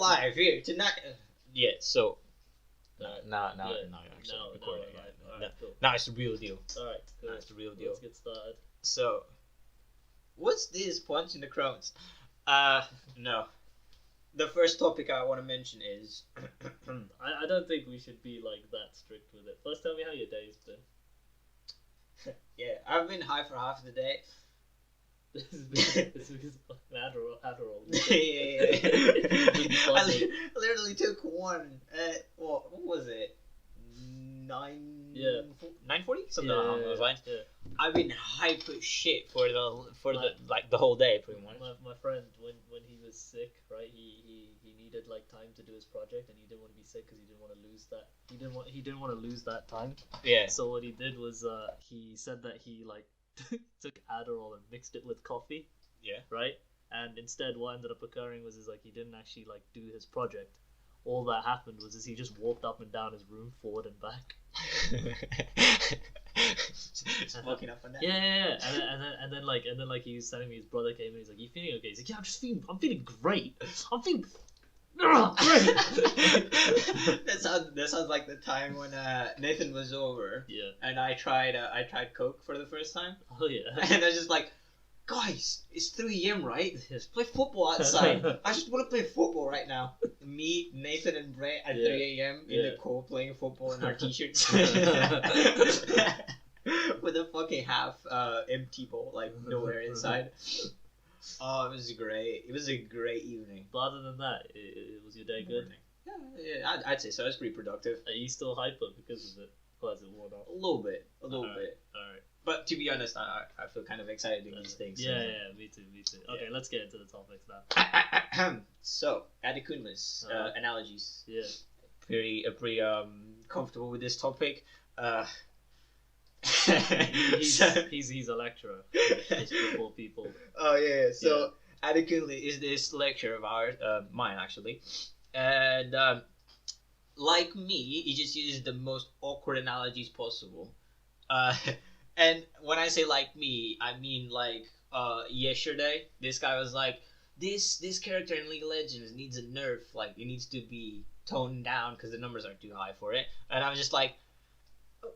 live here tonight. Yeah, so now Yeah, you're actually recording. live. Alright, cool. Now it's the real deal. Alright, cool. Now it's the real deal. Let's get started. So, what's this punch in the crowns? No. The first topic I want to mention is I don't think we should be like that strict with it. First, tell me how your day's been. yeah, I've been high for half the day. This is because of Adderall. I literally took one at, what was it? 9:40? Something along those lines. Yeah. I've been hype as shit for the whole day, pretty much. My friend, when he was sick, right, he needed like time to do his project, and he didn't want to be sick because he didn't want to lose that. He didn't want to lose that time. Yeah. So what he did was he said that he like took Adderall and mixed it with coffee. Yeah. Right. And instead, what ended up occurring was like he didn't actually like do his project. All that happened was he just walked up and down his room, forward and back. Just walking up and down. Yeah. And then he was telling me his brother came and he's like, "You feeling okay?" He's like, "Yeah, I'm feeling great. I'm feeling great." That sounds like the time when Nathan was over. Yeah. And I tried Coke for the first time. Oh yeah. And I was just like, guys, it's 3 a.m. right? Let's play football outside. I just want to play football right now. Me, Nathan, and Brett at 3 a.m. in the cold playing football in our t-shirts. With a fucking half empty bowl, like nowhere inside. Oh, it was great. It was a great evening. But other than that, it was your day good? Yeah, I'd say so. It was pretty productive. Are you still hyper because of it? Or has it worn off? A little bit. Alright. But to be honest, I feel kind of excited doing these things. Yeah, me too. Okay, let's get into the topics now. So, Adekunle's analogies. Yeah. Pretty comfortable with this topic. He's a lecturer. Just before people. Oh yeah. So Adekunle is this lecturer of ours, mine actually, and like me, he just uses the most awkward analogies possible. And when I say like me, I mean like yesterday, this guy was like, this character in League of Legends needs a nerf, like it needs to be toned down because the numbers are too high for it. And I was just like,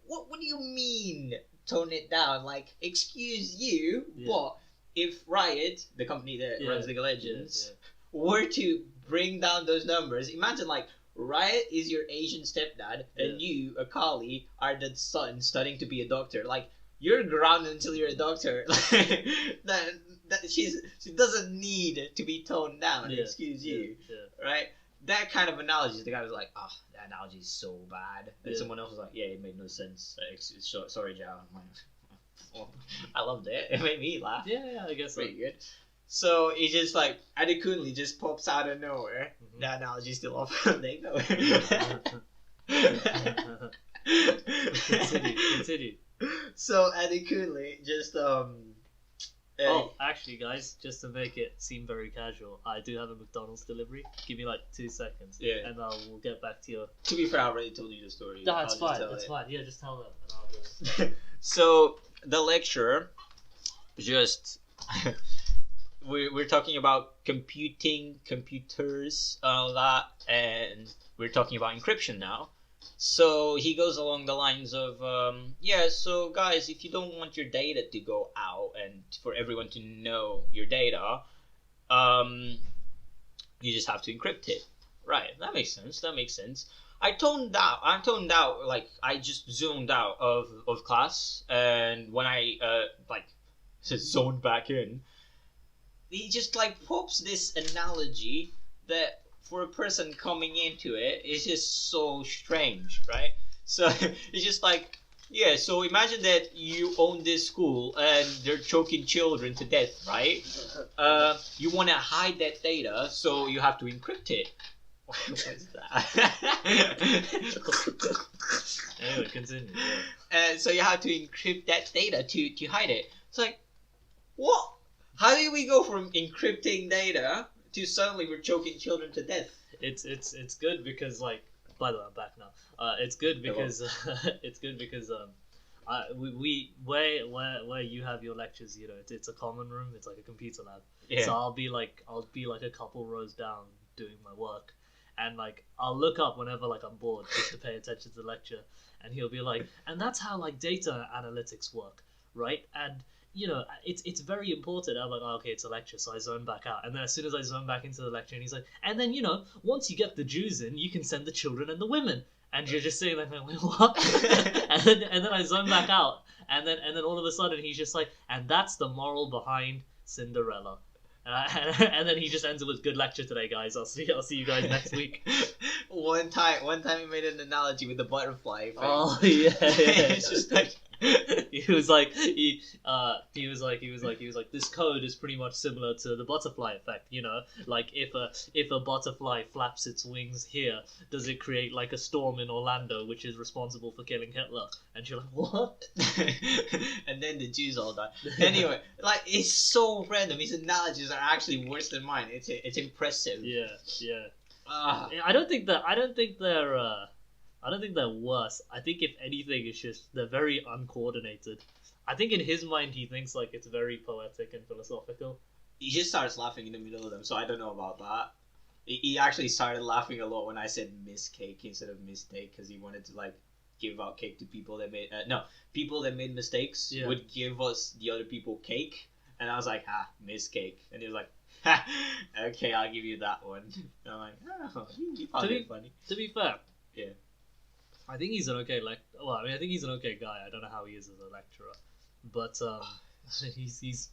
what do you mean tone it down? Like, excuse you, but if Riot, the company that runs League of Legends, were to bring down those numbers, imagine like Riot is your Asian stepdad, and you, Akali, are the son studying to be a doctor. Like, you're grounded until you're a doctor. that she doesn't need to be toned down. Excuse you, right? That kind of analogy. The guy was like, "Oh, that analogy is so bad," and someone else was like, "Yeah, it made no sense. Sorry, Jao." I loved it. It made me laugh. Yeah, I guess pretty good. So it's just like Adekunle just pops out of nowhere. Mm-hmm. That analogy's still off. There you go. Continue. So Adekunle just Oh, actually, guys, just to make it seem very casual, I do have a McDonald's delivery. Give me like 2 seconds, and we'll get back to your. To be fair, I already told you the story. No, it's fine. It's fine. Yeah, just tell them, and I'll do it. So the lecturer, just we're talking about computers, all that, and we're talking about encryption now. So he goes along the lines of, so guys, if you don't want your data to go out and for everyone to know your data, you just have to encrypt it. Right, that makes sense. I toned out, like, I just zoned out of class, and when I, zoned back in, he just, like, pops this analogy that for a person coming into it, it's just so strange, right? So it's just like, so imagine that you own this school and they're choking children to death, right? You want to hide that data, so you have to encrypt it. What is that? Anyway, continue. And so you have to encrypt that data to hide it. It's like, what? How do we go from encrypting data to suddenly we're choking children to death? It's good because, like, by the way, I'm back now. It's good because where you have your lectures, you know, it's a common room. It's like a computer lab. Yeah. So I'll be like a couple rows down doing my work, and like I'll look up whenever like I'm bored just to pay attention to the lecture, and he'll be like, and that's how like data analytics work, right? And you know, it's very important. I'm like, oh, okay, it's a lecture, so I zone back out, and then as soon as I zone back into the lecture, and he's like, and then you know, once you get the Jews in, you can send the children and the women, and you're just sitting there going, wait, what? and then I zone back out, and then all of a sudden he's just like, and that's the moral behind Cinderella. And then he just ends it with, good lecture today, guys. I'll see you guys next week. One time he made an analogy with the butterfly effect. Oh yeah. It's just like he was like this code is pretty much similar to the butterfly effect, you know, like if a butterfly flaps its wings here, does it create like a storm in Orlando which is responsible for killing Hitler? And you're like, what? And then the Jews all die. Anyway, like, it's so random. His analogies are actually worse than mine. It's impressive. Yeah. I don't think they're worse. I think if anything, it's just they're very uncoordinated. I think in his mind he thinks like it's very poetic and philosophical. He just starts laughing in the middle of them, so I don't know about that. He actually started laughing a lot when I said miss cake instead of mistake, because he wanted to like give out cake to people that made people that made mistakes would give us the other people cake, and I was like, miss cake, and he was like, okay, I'll give you that one. And I'm like, oh, you found it funny. To be fair, yeah. I think he's an okay I think he's an okay guy. I don't know how he is as a lecturer, but he's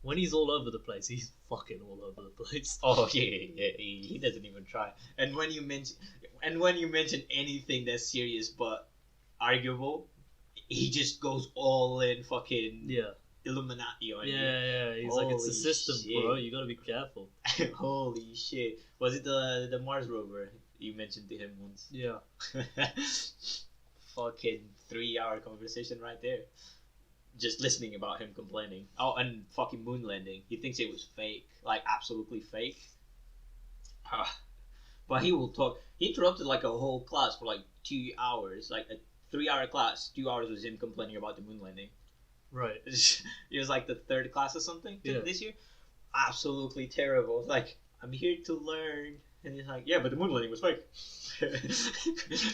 when he's all over the place, he's fucking all over the place. Oh yeah. He doesn't even try. And when you mention anything that's serious but arguable, he just goes all in fucking Illuminati on you. Yeah. He's like, it's a system, bro. You gotta be careful. Holy shit! Was it the Mars rover? You mentioned to him once. Yeah. Fucking 3-hour conversation right there. Just listening about him complaining. Oh, and fucking moon landing. He thinks it was fake. Like, absolutely fake. But he will talk. He interrupted like a whole class for like 2 hours. Like a 3-hour class. 2 hours was him complaining about the moon landing. Right. It was like the third class or something this year. Absolutely terrible. Like, I'm here to learn. And he's like, yeah, but the moon landing was fake. Is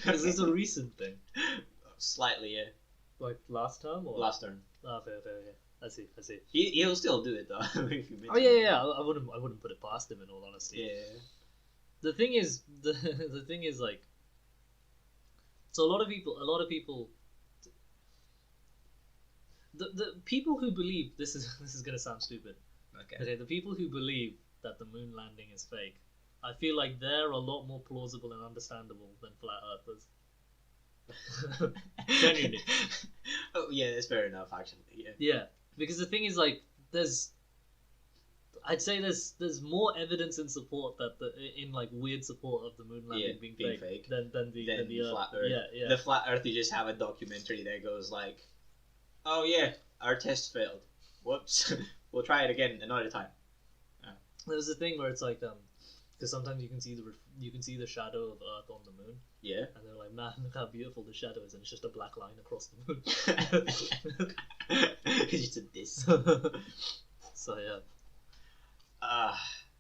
this a recent thing? Slightly, yeah. Like last term or? Last term. Oh, okay. I see. He'll still do it though. If you oh yeah. I wouldn't put it past him in all honesty. Yeah. The thing is like, so a lot of people. The people who believe this is gonna sound stupid. Okay. The people who believe that the moon landing is fake, I feel like they're a lot more plausible and understandable than flat earthers. Genuinely. Oh yeah, that's fair enough actually. Yeah, because the thing is like, I'd say there's more evidence in support in like weird support of the moon landing being fake than the flat Earth. Earth. Yeah. The flat Earth, you just have a documentary that goes like, oh yeah, our test failed. Whoops. We'll try it again another time. There's a thing where it's like because sometimes you can see the shadow of Earth on the moon. Yeah. And they're like, man, look how beautiful the shadow is, and it's just a black line across the moon. It's just a disc. So yeah.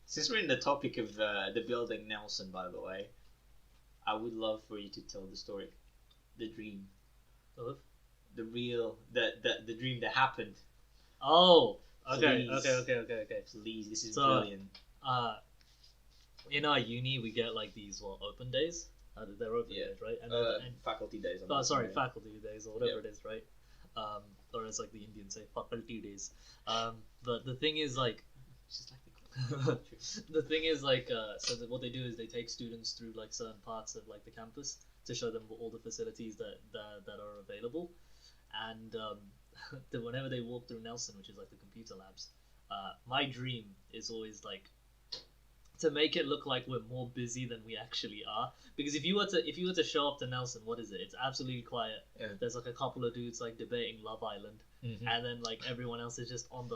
Since we're in the topic of the building Nelson, by the way, I would love for you to tell the story, the dream, the dream that happened. Oh. Okay. Please. Okay. Please, this is brilliant. In our uni, we get like these open days. They're open days, right? And faculty days. Faculty days or whatever it is, right? Or as like the Indians say, faculty days. But the thing is like, just like the thing is like, so what they do is they take students through like certain parts of like the campus to show them all the facilities that are available, and whenever they walk through Nelson, which is like the computer labs, my dream is always like to make it look like we're more busy than we actually are. Because if you were to show up to Nelson, what is it? It's absolutely quiet. Yeah. There's like a couple of dudes like debating Love Island, and then like everyone else is just on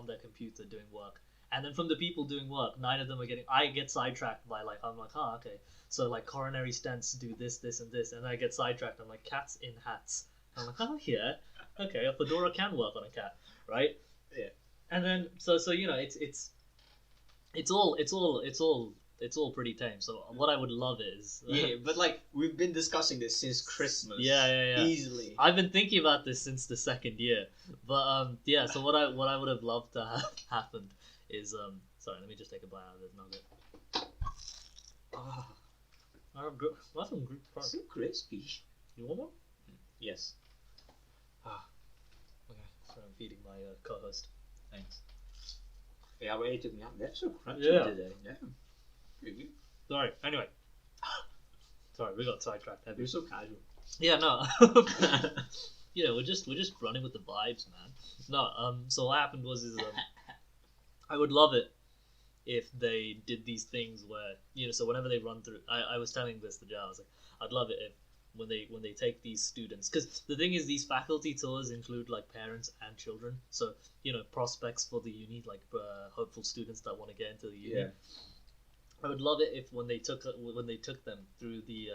their computer doing work. And then from the people doing work, 9 of them are I get sidetracked by like, I'm like, oh okay, so like coronary stents do this, and this, and I get sidetracked. I'm like, cats in hats. I'm like, oh yeah, okay, a fedora can work on a cat, right? Yeah. And then so you know it's all it's all pretty tame. So what I would love is Yeah, but like we've been discussing this since Christmas. Yeah. Easily. I've been thinking about this since the second year, but yeah. So what I would have loved to have happened is sorry, let me just take a bite out of this nugget. Ah, that's some good. So crispy. You want one? Yes. Okay, so I'm feeding my co-host. Thanks. Yeah, but it took me out. That's so crunchy today. Damn. Pretty good. Sorry. Anyway. Sorry, we got sidetracked. You're so casual. Yeah, no. Yeah, we're just running with the vibes, man. No, so what happened was I would love it if they did these things where, you know, so whenever they run through, I was telling this to Joe, I was like, I'd love it if when they take these students, because the thing is, these faculty tours include like parents and children, so, you know, prospects for the uni, like hopeful students that want to get into the uni. Yeah. I would love it if when they took them through the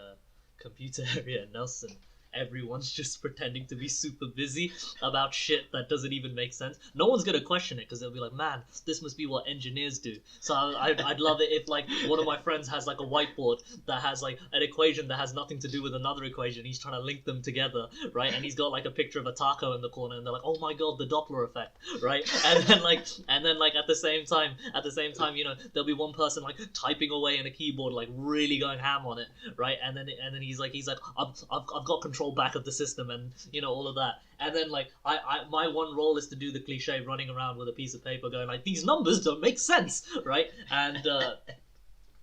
computer area in Nelson, everyone's just pretending to be super busy about shit that doesn't even make sense. No one's gonna question it because they'll be like, man, this must be what engineers do. So I'd love it if like one of my friends has like a whiteboard that has like an equation that has nothing to do with another equation. He's trying to link them together, right? And he's got like a picture of a taco in the corner, and they're like, oh my god, the Doppler effect, right? And then like at the same time, you know, there'll be one person like typing away in a keyboard, like really going ham on it, right? And then he's like I've got control back of the system, and you know, all of that. And then like I my one role is to do the cliche running around with a piece of paper going like, these numbers don't make sense, right? And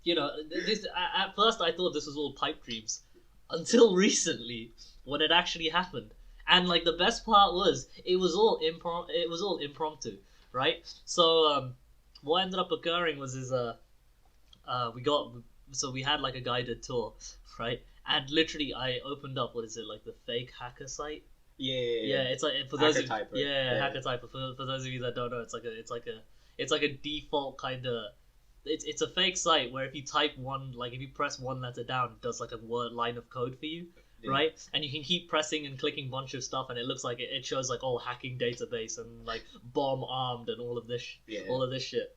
you know, this at first I thought this was all pipe dreams until recently when it actually happened. And like the best part was it was all impromptu, right? So what ended up occurring was we had like a guided tour, right? And literally, I opened up, what is it, like the fake hacker site? Yeah. It's like for those Hacker Typer. Hacker Typer. For those of you that don't know, it's like a default kind of. It's a fake site where if you type one, like if you press one letter down, it does like a word line of code for you, right? And you can keep pressing and clicking a bunch of stuff, and it looks like it shows like hacking database and like bomb armed and all of this shit.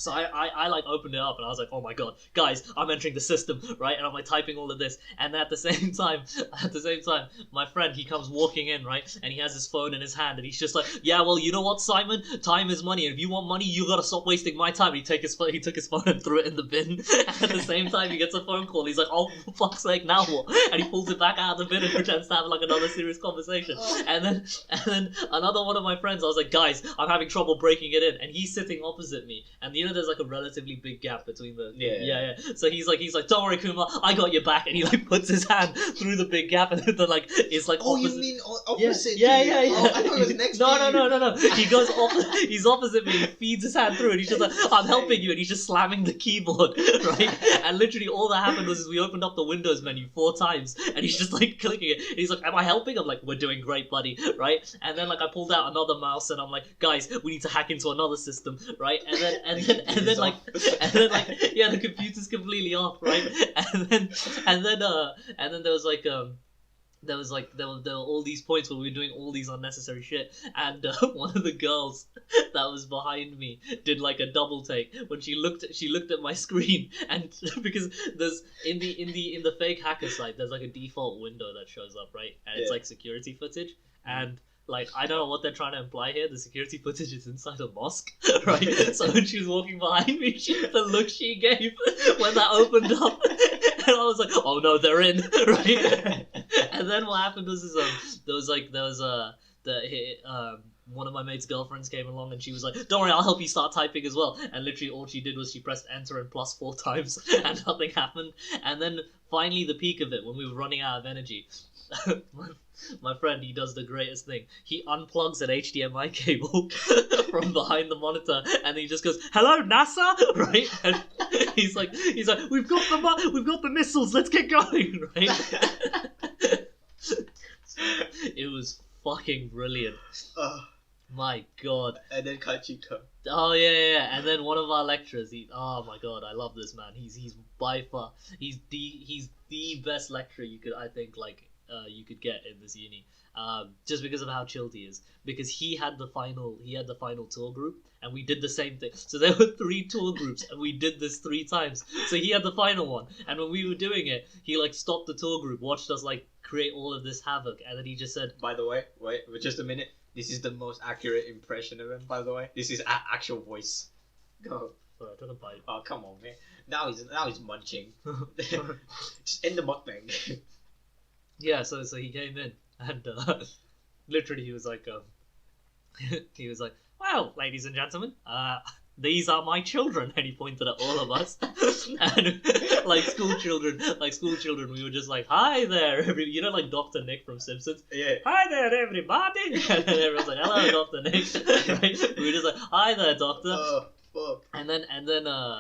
So I like opened it up and I was like, oh my god, guys, I'm entering the system, right? And I'm like typing all of this, and at the same time, my friend, he comes walking in, right? And he has his phone in his hand, and he's just like, yeah, well, you know what, Simon? Time is money, and if you want money, you gotta stop wasting my time. And he took his phone and threw it in the bin. At the same time, he gets a phone call. He's like, oh, for fuck's sake, now what? And he pulls it back out of the bin and pretends to have like another serious conversation. And then another one of my friends, I was like, guys, I'm having trouble breaking it in, and he's sitting opposite me, and there's like a relatively big gap between the yeah. So he's like, don't worry, Kumar, I got your back, and he like puts his hand through the big gap, and then like it's like opposite. You mean opposite? Yeah. Oh, I thought it was next. No. He goes he's opposite me. He feeds his hand through, and he's just like, I'm helping you, and he's just slamming the keyboard, right? And literally all that happened was we opened up the Windows menu 4 times, and he's just like clicking it. And he's like, am I helping? I'm like, we're doing great, buddy, right? And then like I pulled out another mouse, and I'm like, guys, we need to hack into another system, right? And then yeah, the computer's completely off, right? And then there were all these points where we were doing all these unnecessary shit, and one of the girls that was behind me did like a double take when she looked at my screen, and because there's in the fake hacker site there's like a default window that shows up, right? And it's like security footage, and like, I don't know what they're trying to imply here. The security footage is inside a mosque, right? So when she was walking behind me, the look she gave when that opened up, and I was like, oh no, they're in, right? And then what happened was one of my mate's girlfriends came along, and she was like, don't worry, I'll help you start typing as well. And literally all she did was she pressed enter and +4 times, and nothing happened. And then finally the peak of it, when we were running out of energy, my friend, he does the greatest thing. He unplugs an HDMI cable from behind the monitor, and he just goes, hello, NASA, right? And he's like, we've got the missiles, let's get going, right? It was fucking brilliant. My god. And then Kachiko. Oh yeah. And then one of our lecturers, oh my god, I love this man. He's by far, he's the best lecturer you could, I think, like, you could get in this uni, just because of how chilled he is. Because he had the final tour group, and we did the same thing. So there were 3 tour groups, and we did this 3 times. So he had the final one, and when we were doing it, he like stopped the tour group, watched us like create all of this havoc, and then he just said, By the way, wait just a minute. This is the most accurate impression of him, by the way. This is actual voice. Go. "Sorry, I took a bite." Oh, come on, man. Now he's munching. Just end the mukbang. Yeah, so he came in, and literally he was like, "Well, ladies and gentlemen, these are my children," and he pointed at all of us, and like school children, we were just like, "Hi there, like Dr. Nick from Simpsons." Yeah. "Hi there, everybody," and then everyone's like, "Hello, Dr. Nick." Right? We were just like, "Hi there, Doctor." Oh, fuck. And then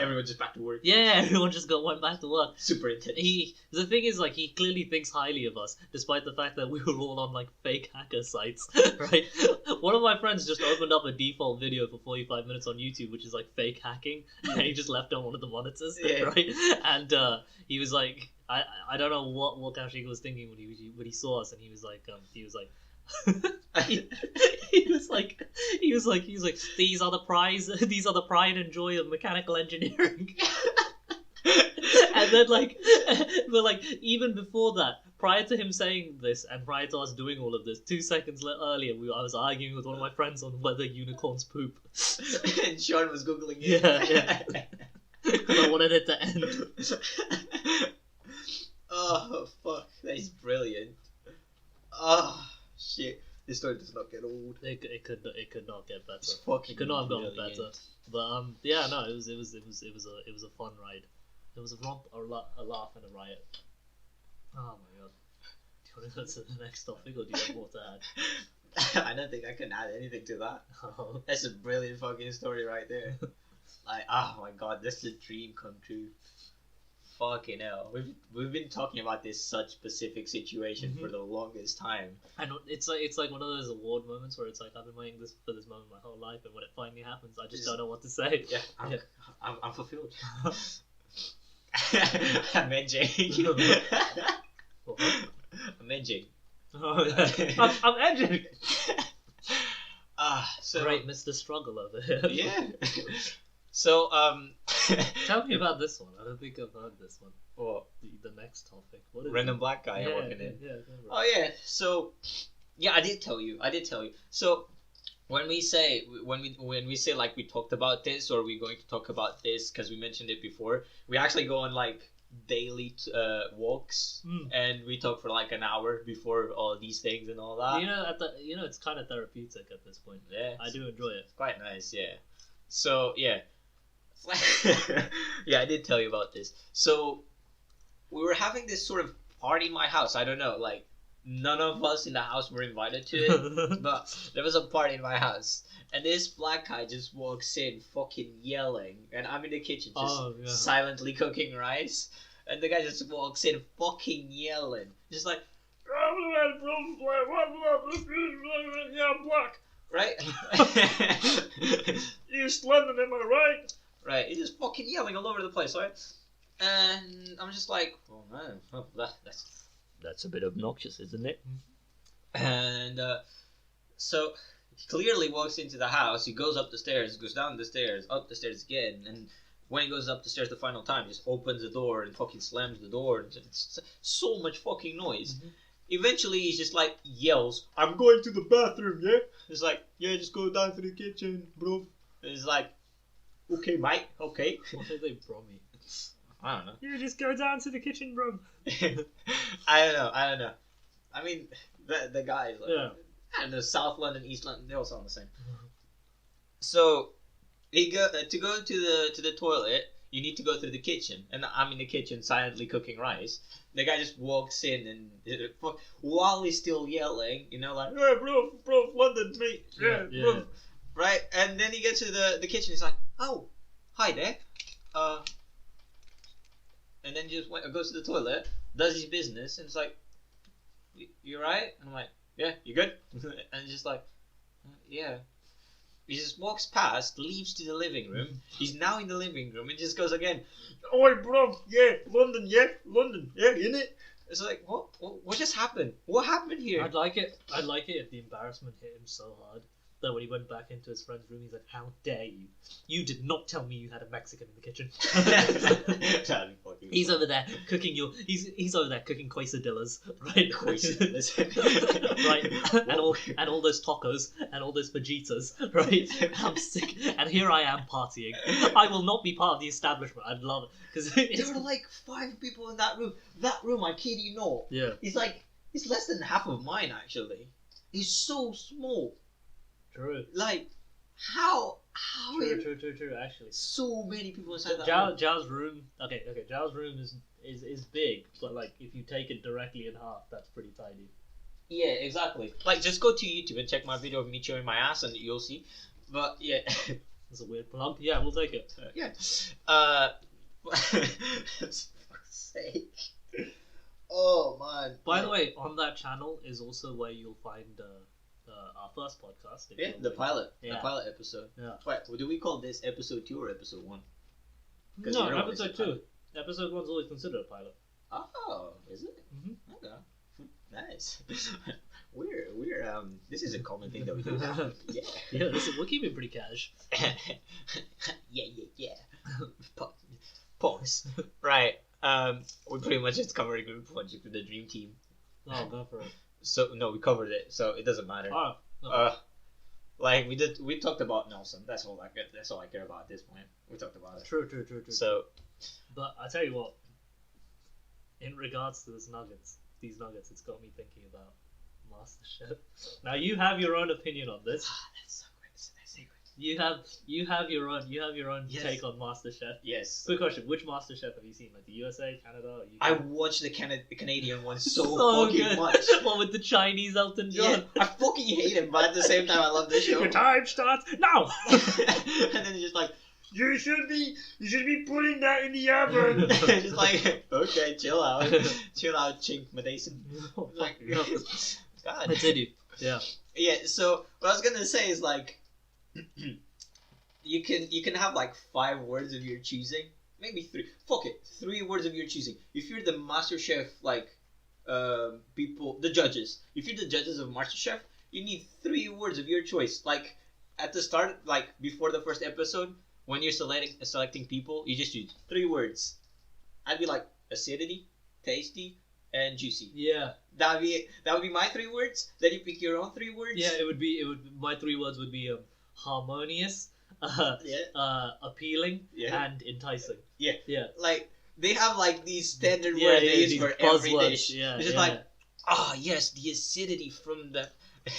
Everyone just back to work. yeah, everyone just went back to work. Super intense. The thing is, like, he clearly thinks highly of us, despite the fact that we were all on like fake hacker sites, right? One of my friends just opened up a default video for 45 minutes on YouTube, which is like fake hacking, and he just left on one of the monitors, Yeah. right? And he was like, I don't know what Kaushik was thinking when he saw us, and he was like, he was like, these are the pride and joy of mechanical engineering. And then but like even before that, prior to him saying this and prior to us doing all of this, 2 seconds earlier, I was arguing with one of my friends on whether unicorns poop. And Sean was googling it. Yeah. Because I wanted it to end. Oh fuck, that is brilliant. Oh shit, this story does not get old. It could not get better. It's fucking It could not have gotten brilliant. better. But yeah, no, it was a fun ride. It was a romp, a laugh, and a riot. Oh my god. Do you want to go to the next topic, or do you have more to add? I don't think I can add anything to that. Oh. That's a brilliant fucking story right there. Like, oh my god, that's a dream come true. Fucking hell. We've been talking about this such specific situation for the longest time. And it's like one of those award moments where it's like, I've been waiting for this moment my whole life, and when it finally happens, I just don't know what to say. Yeah, I'm fulfilled. I'm edging. What? I'm edging. I'm edging. So Right, Mr. Struggle over here. yeah. So Tell me about this one. I don't think I've heard this one. What? The next topic. What is Random it? black guy Yeah, working in. yeah. Oh yeah. So yeah, I did tell you. So when we say like we talked about this or we're going to talk about this because we mentioned it before, we actually go on like daily walks and we talk for like an hour before all these things and all that. It's kind of therapeutic at this point. Yeah, I do enjoy it. It's quite nice. Yeah. So yeah. Yeah, I did tell you about this. So we were having this sort of party in my house. I don't know, like none of us in the house were invited to it, but there was a party in my house, and this black guy just walks in, fucking yelling, and I'm in the kitchen just silently cooking rice, and the guy just walks in, fucking yelling, just like, yeah, I'm black, right? East London, am I right? Right, he's just fucking yelling all over the place, right? And I'm just like, oh man, that's a bit obnoxious, isn't it? And so he clearly walks into the house, he goes up the stairs, goes down the stairs, up the stairs again, and when he goes up the stairs the final time, he just opens the door and fucking slams the door, and it's so much fucking noise. Eventually he's just like yells, I'm going to the bathroom, yeah? He's like, yeah, just go down to the kitchen, bro. And he's like, okay, mate, okay. Why did they bro me? I don't know. You just go down to the kitchen, bro. I don't know. I mean, the guy is like, Yeah. I don't know, South London, East London, they all sound the same. So, to go to the toilet, you need to go through the kitchen, and I'm in the kitchen silently cooking rice. The guy just walks in and while he's still yelling, like, hey, bro, London, mate, yeah. Bro. Right, and then he gets to the kitchen. He's like, oh, hi there, and then just goes to the toilet, does his business, and it's like, you right? And I'm like, yeah, you good? And he's just like, yeah. He just walks past, leaves to the living room. He's now in the living room and just goes again, oi, bro, yeah, London, innit? It's like, what just happened? What happened here? I'd like it if the embarrassment hit him so hard that when he went back into his friend's room, he's like, "How dare you? You did not tell me you had a Mexican in the kitchen." That'd be fucking He's funny. over there cooking he's over there cooking quesadillas, right? Quesadillas. Right, and all those tacos and all those fajitas, right? I'm sick, and here I am partying. I will not be part of the establishment. I'd love it because There were like 5 people in that room. That room, I kid you not. yeah, It's less than half of mine actually. It's so small. true. Like, how True. Actually, so many people inside that room? Zhao's room. Okay. Zhao's room is big, but like if you take it directly in half, that's pretty tiny. Yeah, exactly. Like, just go to YouTube and check my video of me chewing my ass, and you'll see. But yeah, That's a weird plug. Yeah, we'll take it. yeah. For fuck's sake. Oh man. By the way, on that channel is also where you'll find our first podcast. if Yeah, you're the looking. pilot. Yeah. The pilot episode. Yeah. Wait, do we call this episode 2 or episode 1? 'Cause No, you know it's episode a 2. pilot. Episode 1's always considered a pilot. Oh, is it? Mhm. Okay. Nice. we're this is a common thing that we do now. Yeah. Yeah, we're keeping pretty cash. yeah. Pause. Right. We pretty much just covered Group Project with the Dream Team. Oh, go for it. So no, we covered it, so it doesn't matter. Oh, no. Like we talked about Nelson. That's all I care about at this point. We talked about it. True. So But I tell you what, in regards to these nuggets, it's got me thinking about MasterChef. Now you have your own opinion on this. that's so great. That's secret. You have your own Yes. take on MasterChef. Yes. Quick question: which MasterChef have you seen? Like the USA, Canada, or UK? I watched the Canadian one so, So fucking good. much. One with the Chinese Elton John. Yeah, I fucking hate him, but at the same time I love the show. Your time starts now. And then it's just like, you should be putting that in the oven. Just like, okay, chill out, Chink Mason. Like, God. Continue. Yeah. Yeah. So what I was gonna say is like, you can have like 5 words of your choosing, maybe 3. Fuck it, 3 words of your choosing. If you're the MasterChef like, people, the judges. If you're the judges of MasterChef, you need 3 words of your choice. Like at the start, like before the first episode. When you're selecting people, you just use 3 words. I'd be like acidity, tasty, and juicy. Yeah. That would be my 3 words. Then you pick your own 3 words. Yeah. It would be. My 3 words would be harmonious, appealing, Yeah. and enticing. Yeah. Yeah. Like they have like these standard Yeah, words yeah, they use these for every buzzwords. dish. Yeah, It's just yeah. like, yes, the acidity from the,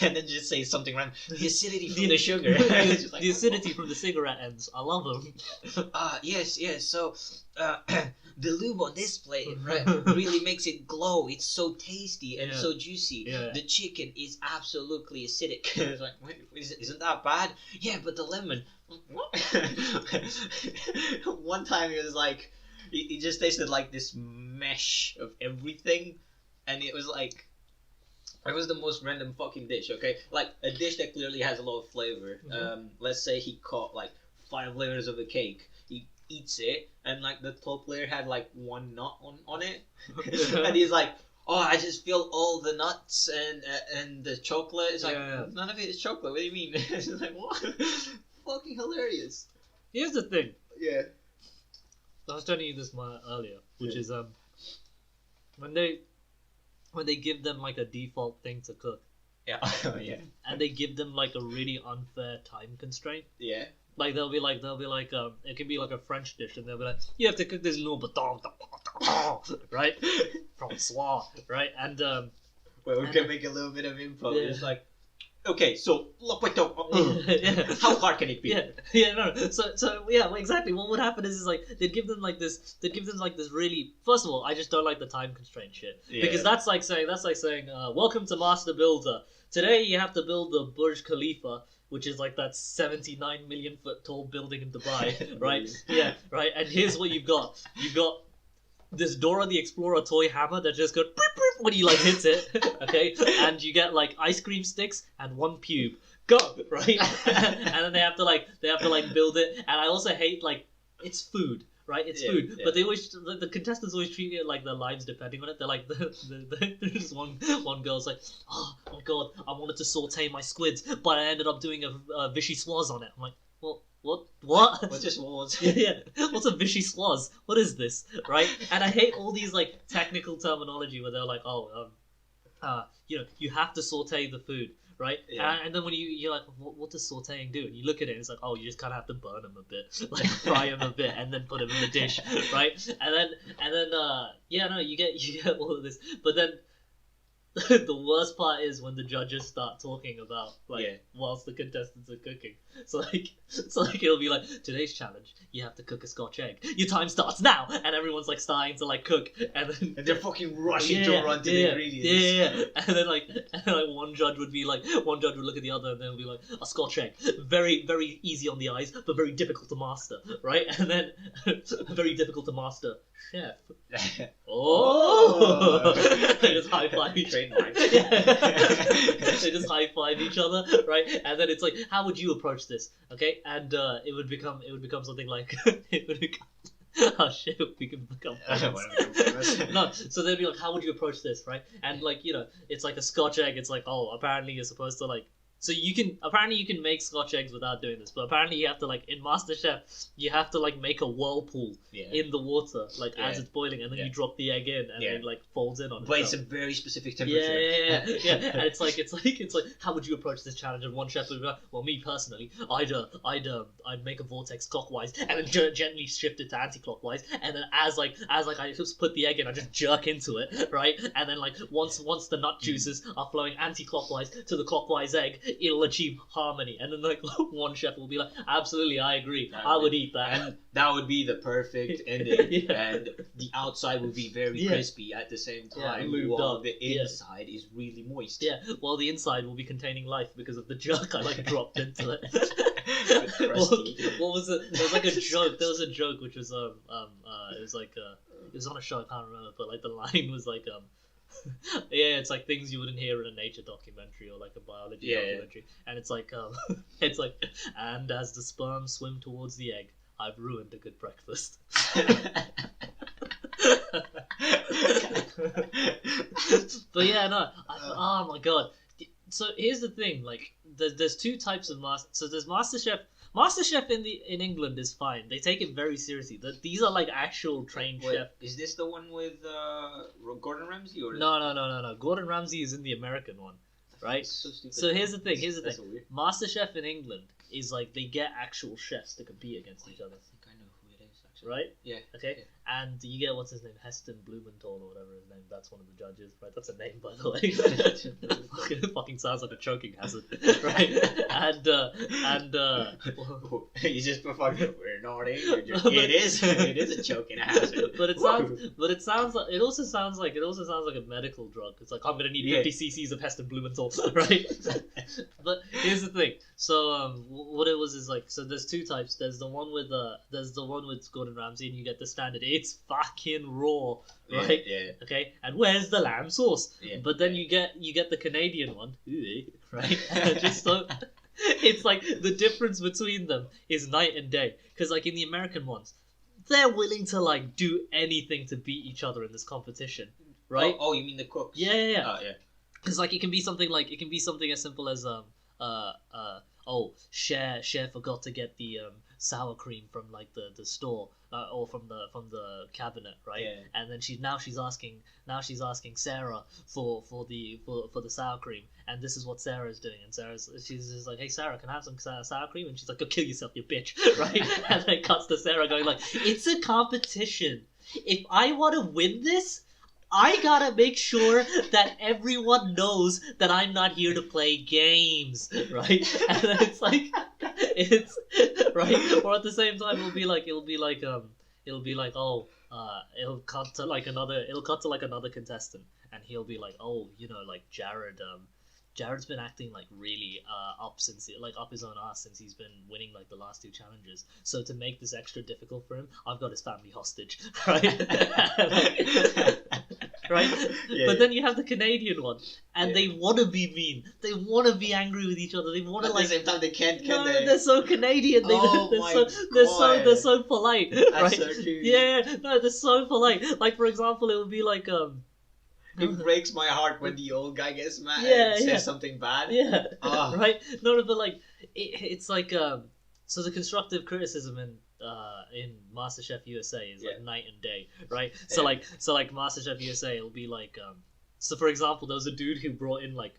and then just say something random. The acidity from The- the sugar. It's just like, the acidity from the cigarette ends. I love them. Yes. So, the lube on this plate really makes it glow. It's so tasty and Yeah. so juicy. Yeah. The chicken is absolutely acidic. It's like, wait, isn't that bad? Yeah, but the lemon. What? One time it was like, it just tasted like this mesh of everything, and it was like, it was the most random fucking dish. Okay, like a dish that clearly has a lot of flavor. Mhm. Let's say he caught like 5 layers of a cake. He eats it, and like the top layer had like 1 nut on it, and he's like, "Oh, I just feel all the nuts and the chocolate." It's like, Yeah. none of it is chocolate. What do you mean? It's like, what? Fucking hilarious. Here's the thing. Yeah. I was telling you this earlier, which Yeah. is when they give them like a default thing to cook, Yeah. Yeah. and they give them like a really unfair time constraint. Yeah. Like they'll be like it can be like a French dish, and they'll be like, you have to cook this little baton, right? Francois, right? And Well, we can make a little bit of improv. Yeah. It's like, okay, so yeah. how hard can it be? Yeah, no. So yeah, well, exactly. What would happen is like they'd give them like this really. First of all, I just don't like the time constraint shit Yeah. because that's like saying welcome to Master Builder. Today you have to build the Burj Khalifa, which is like that 79 million foot tall building in Dubai, right? Yeah, right. And here's what you've got. You've got this Dora the Explorer toy hammer that just goes beep, beep, when he like hits it, okay? And you get like ice cream sticks and 1 pube. Go, right? And then they have to like build it. And I also hate like it's food, right? It's food, but they always the contestants always treat it like their lives depending on it. They're like there's one girl's like, oh my god, I wanted to saute my squids, but I ended up doing a vichy swaz on it. I'm like, well, what? What's this swaz? Yeah. What's a vichy swaz? What is this, right? And I hate all these like technical terminology where they're like, you have to saute the food. Right, and then when you're like, what does sautéing do? And you look at it, and it's like, oh, you just kind of have to burn them a bit, like fry them a bit, and then put them in the dish, right? And then, you get all of this, but then the worst part is when the judges start talking about whilst the contestants are cooking. So it'll be like, today's challenge, you have to cook a Scotch egg. Your time starts now, and everyone's like starting to like cook, and they're fucking rushing to run to the ingredients. And then one judge would look at the other, and they'll be like, a Scotch egg, very very easy on the eyes, but very difficult to master, right? And then very difficult to master. Chef. Oh! They just high five each other. They just high five each other, right? And then it's like, how would you approach this? Okay, and it would become something like oh shit, we can become famous. No, so they'd be like, how would you approach this, right? And like, it's like a Scotch egg. It's like, oh, apparently you're supposed to like. So you can make Scotch eggs without doing this, but apparently you have to like in MasterChef you have to like make a whirlpool in the water as it's boiling, and then you drop the egg in, and it like folds in on. But it's a very specific temperature. Yeah. And it's like how would you approach this challenge? And one chef would be like, well, me personally, I'd make a vortex clockwise and then gently shift it to anti-clockwise, and then as I just put the egg in, I just jerk into it, right? And then like once the nut juices are flowing anti-clockwise to the clockwise egg, it'll achieve harmony. And then like one chef will be like, absolutely, I agree, I would eat that, and that would be the perfect ending. And the outside would be very crispy at the same time, while the inside is really moist. While the inside will be containing life because of the jerk I like dropped into it. What was it? There was like a joke. There was a joke which was it was like it was on a show, I can't remember, but like the line was like it's like things you wouldn't hear in a nature documentary or like a biology documentary. And it's like it's like, and as the sperm swim towards the egg, I've ruined a good breakfast. But oh my god. So here's the thing, like there's two types of so there's MasterChef. MasterChef in England is fine. They take it very seriously. These are like actual trained chefs. Is this the one with Gordon Ramsay? Or No. Gordon Ramsay is in the American one, right? So stupid. So here's the thing. That's so weird. MasterChef in England is like they get actual chefs to compete against each other. I think I know who it is actually. Right? Yeah. Okay. Yeah. And you get what's his name, Heston Blumenthal or whatever his name. That's one of the judges, right? That's a name, by the way. It fucking sounds like a choking hazard, right? And you just fucking we're not English. It is a choking hazard. But it sounds like it also sounds like a medical drug. It's like, I'm gonna need 50 cc's of Heston Blumenthal, right? But here's the thing. So what it was is like, so there's two types. There's the one with Gordon Ramsay, and you get the standard. It's fucking raw, right? Yeah. Okay. And where's the lamb sauce? Yeah. But then you get the Canadian one, right? Just so it's like the difference between them is night and day. Because like in the American ones, they're willing to like do anything to beat each other in this competition, right? Oh, you mean the cooks? Yeah. Oh, yeah. Because like it can be something as simple as Cher forgot to get the sour cream from like the store or from the cabinet, right? Yeah. And then she's asking Sarah for the sour cream, and this is what Sarah's doing, and she's just like, hey Sarah, can I have some sour cream? And she's like, go kill yourself, you bitch, right? And then it cuts to Sarah going like, it's a competition. If I want to win this, I gotta make sure that everyone knows that I'm not here to play games, right? And then it's right. Or at the same time, it'll cut to like another contestant, and he'll be like, oh, like Jared's been acting like really up his own ass since he's been winning like the last two challenges. So to make this extra difficult for him, I've got his family hostage, right? right? Yeah, But yeah. then you have the Canadian one, and Yeah. they want to be mean. They want to be angry with each other. They want to At the like. same time, they can't, No, can they? they're so Canadian. Oh They're my so God. they're so polite, That's right? so true. Yeah, no, they're so polite. Like for example, it would be like It breaks my heart when the old guy gets mad Yeah, and says yeah. something bad. yeah, Ah. right. No, but like it's like so the constructive criticism in MasterChef USA is like Yeah. night and day, right? So Yeah. like MasterChef USA, it'll be like so for example, there was a dude who brought in like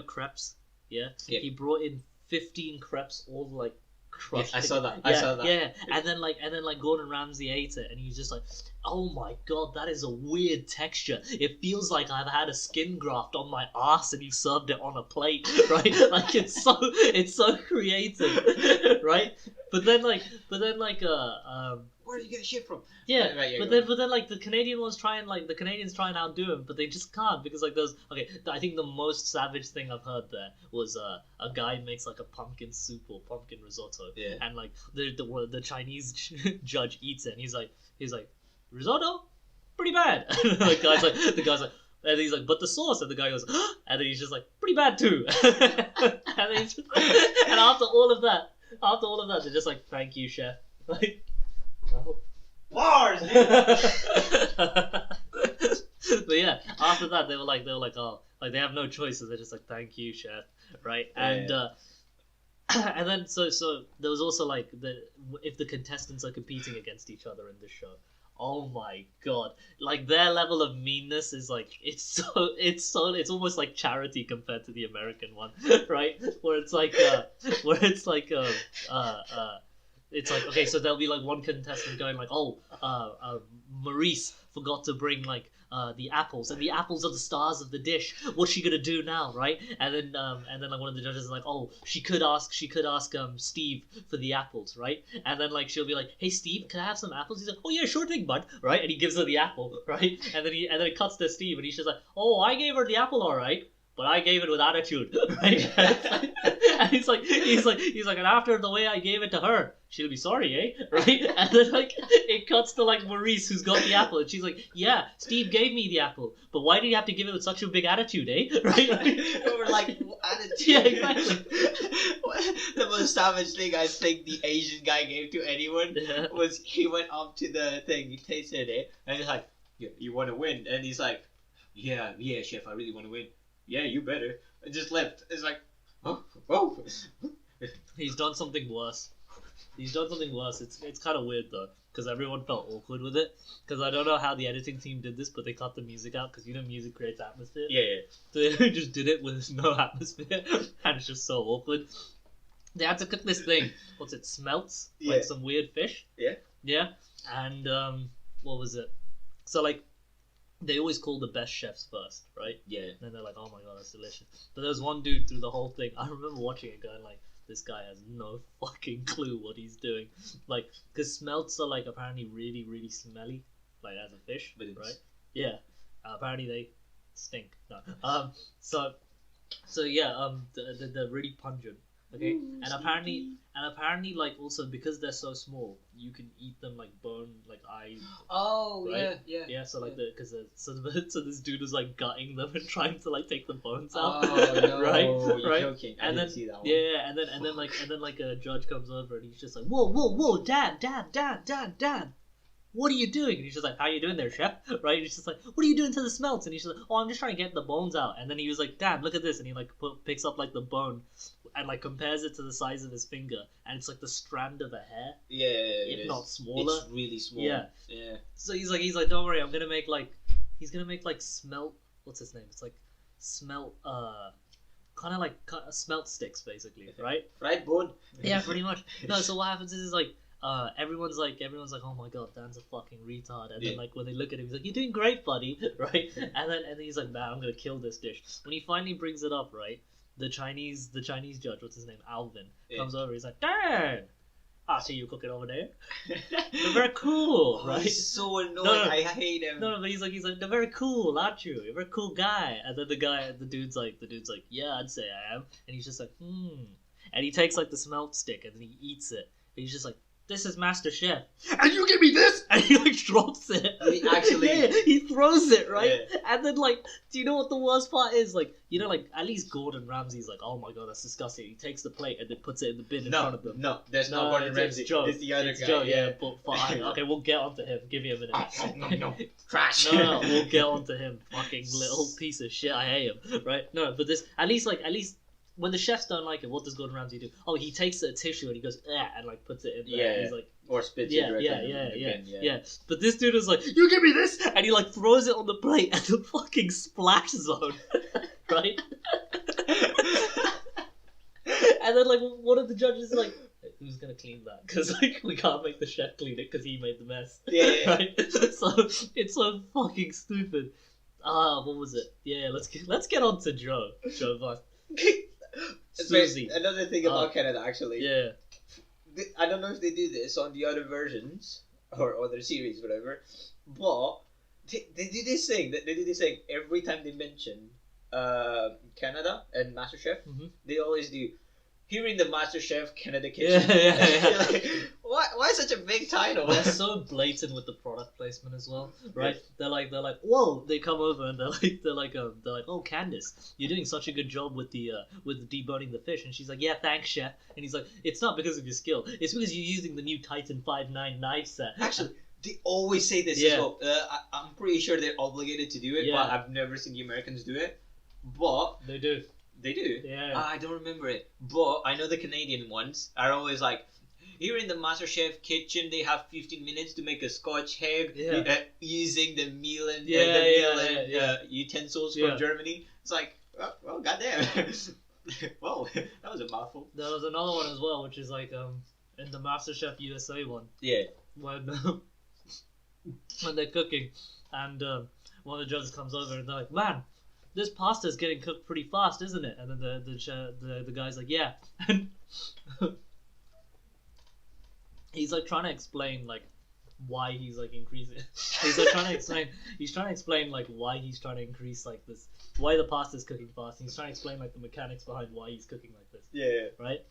crepes, yeah. Yeah. He brought in 15 crepes, all like crushed. I saw that. Yeah, I saw that. Yeah, and then like Gordon Ramsay ate it, and he was just like, "Oh my god, that is a weird texture. It feels like I've had a skin graft on my ass, and you served it on a plate, right? Like it's so creative, right? But then Where do you get shit from? yeah, Right, yeah, but go then like the Canadians try and outdo him, but they just can't because like those. Okay, I think the most savage thing I've heard there was a guy makes like a pumpkin soup or pumpkin risotto, Yeah. and like the Chinese judge eats it, and he's like risotto, pretty bad. the guy's like. And he's like, but the sauce, and the guy goes, and then he's just like, pretty bad too. And after all of that, they're just like, thank you, chef. Like, oh. Bars, dude. But yeah, after that they were like, oh, like they have no choices. They're just like, thank you, chef, right? And and then so there was also like if the contestants are competing against each other in this show. Oh my god! Like their level of meanness is like it's almost like charity compared to the American one, right? Where it's like it's like, okay, so there'll be like one contestant going like, oh, Maurice forgot to bring like the apples, and the apples are the stars of the dish. What's she gonna do now, right? And then like one of the judges is like, oh, she could ask Steve for the apples, right? And then like she'll be like, hey Steve, can I have some apples? He's like, oh yeah, sure thing, bud, right? And he gives her the apple, right? And then it cuts to Steve, and he's just like, oh, I gave her the apple, all right. But I gave it with attitude, right? And he's like, and after the way I gave it to her, she'll be sorry, eh? Right? And then like it cuts to like Maurice, who's got the apple, and she's like, yeah, Steve gave me the apple, but why did he have to give it with such a big attitude, eh? Right? We're like, attitude. Yeah, exactly. The most savage thing I think the Asian guy gave to anyone was he went up to the thing, he tasted it, and he's like, yeah, you want to win? And he's like, yeah, chef, I really want to win. Yeah, you better. And just left. It's like, oh. He's done something worse. It's kind of weird though, because everyone felt awkward with it. Because I don't know how the editing team did this, but they cut the music out because music creates atmosphere. Yeah. So they just did it with no atmosphere, and it's just so awkward. They had to cook this thing. What's it? Smelts? Yeah. Like some weird fish. Yeah. Yeah. And what was it? So like, they always call the best chefs first, right? Yeah. And then they're like, oh my god, that's delicious. But there was one dude through the whole thing. I remember watching it going like, this guy has no fucking clue what he's doing. Like, because smelts are like apparently really, really smelly, like as a fish, right? Yeah. Apparently they stink. No. So yeah. They're really pungent. Okay. Ooh, and apparently, like also because they're so small, you can eat them like bone, like eye. Oh, right? yeah. Yeah, so like so this dude was like gutting them and trying to like take the bones out. Oh, no. Right? You're Right? joking. I And didn't then see that one. yeah, and then like a judge comes over and he's just like, whoa, dad, what are you doing? And he's just like, how you doing there, chef? Right? And he's just like, what are you doing to the smelts? And he's just like, oh, I'm just trying to get the bones out. And then he was like, Dad, look at this. And he like picks up like the bone and like compares it to the size of his finger, and it's like the strand of a hair, Yeah, if not smaller. It's really small. Yeah. Yeah. So he's like, don't worry, he's gonna make like smelt. What's his name? It's like smelt. Kind of like smelt sticks, basically, right? Fried bone. Yeah, pretty much. No, so what happens is like everyone's like, oh my god, Dan's a fucking retard. And then like when they look at him, he's like, you're doing great, buddy, right? And then he's like, man, I'm gonna kill this dish. When he finally brings it up, right? The Chinese judge, what's his name, Alvin, comes over. He's like, Dan, I see you cooking over there. They're very cool, right? He's so annoying. No. I hate him. No, but he's like, they're very cool, aren't you? You're a very cool guy. And then the dude's like, yeah, I'd say I am. And he's just like, And he takes like the smelt stick and then he eats it. And he's just like, this is Master Chef, and you give me this, and he like drops it. He actually, he throws it right, Yeah. and then like, do you know what the worst part is? Like, you know, like at least Gordon Ramsay's like, oh my god, that's disgusting. He takes the plate and then puts it in the bin in front of them. No, there's no Gordon Ramsay. It's Joe. It's the other It's guy. Joe, yeah, but fine. Okay, we'll get onto him. Give me a minute. No, trash. No, we'll get onto him. Fucking little piece of shit. I hate him. Right? No, but this at least when the chefs don't like it, what does Gordon Ramsay do? Oh, he takes a tissue and he goes and like puts it in there. Yeah, and he's like, or spits it directly in the bin, yeah. But this dude is like, you give me this, and he like throws it on the plate at the fucking splash zone, right? And then like one of the judges is like, who's gonna clean that? Because like we can't make the chef clean it because he made the mess. Yeah. Right? So it's so fucking stupid. What was it? Yeah, let's get on to Joe Voss. Susie. Another thing about Canada, actually. Yeah. I don't know if they do this on the other versions or other series, whatever, but they do this thing. They do this thing every time they mention Canada and MasterChef. Mm-hmm. They always do. Here in the MasterChef Canada kitchen. Yeah. Like, why such a big title? They're so blatant with the product placement as well, right? They're like, whoa! They come over and they're like, oh, Candace, you're doing such a good job with deboning the fish, and she's like, yeah, thanks, chef. And he's like, it's not because of your skill, it's because you're using the new Titan 5.9 knife set. Actually, they always say this as well. I'm pretty sure they're obligated to do it, but I've never seen the Americans do it. But they do. They do? Yeah. I don't remember it. But I know the Canadian ones are always like, here in the MasterChef kitchen, they have 15 minutes to make a Scotch egg using the meal and utensils from Germany. It's like, well, goddamn. Well, that was a mouthful. There was another one as well, which is like in the MasterChef USA one. Yeah. When they're cooking, and one of the judges comes over and they're like, man, this pasta's getting cooked pretty fast, isn't it? And then the guy's like, yeah. And he's like trying to explain like why he's like increasing. He's trying to explain like why he's trying to increase like this, why the pasta's cooking fast. He's trying to explain like the mechanics behind why he's cooking like this. Yeah. Right.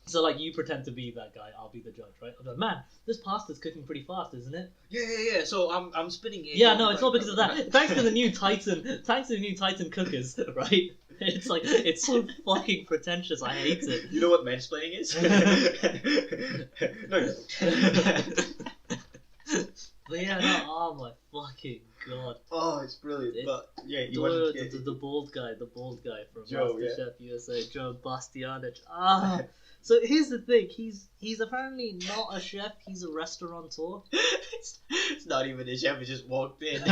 So like you pretend to be that guy, I'll be the judge, right? I'm like, man, this pasta's cooking pretty fast, isn't it? Yeah. So I'm spinning it. Yeah, no, it's not because of that. Thanks to the new Titan cookers, right? It's like it's so fucking pretentious. I hate it. You know what mansplaining is? No. But yeah, no, oh my fucking god. Oh, it's brilliant. But yeah, you the bald guy from Joe, MasterChef USA, Joe Bastianich. So here's the thing, he's apparently not a chef, he's a restaurateur. It's not even a chef, he just walked in.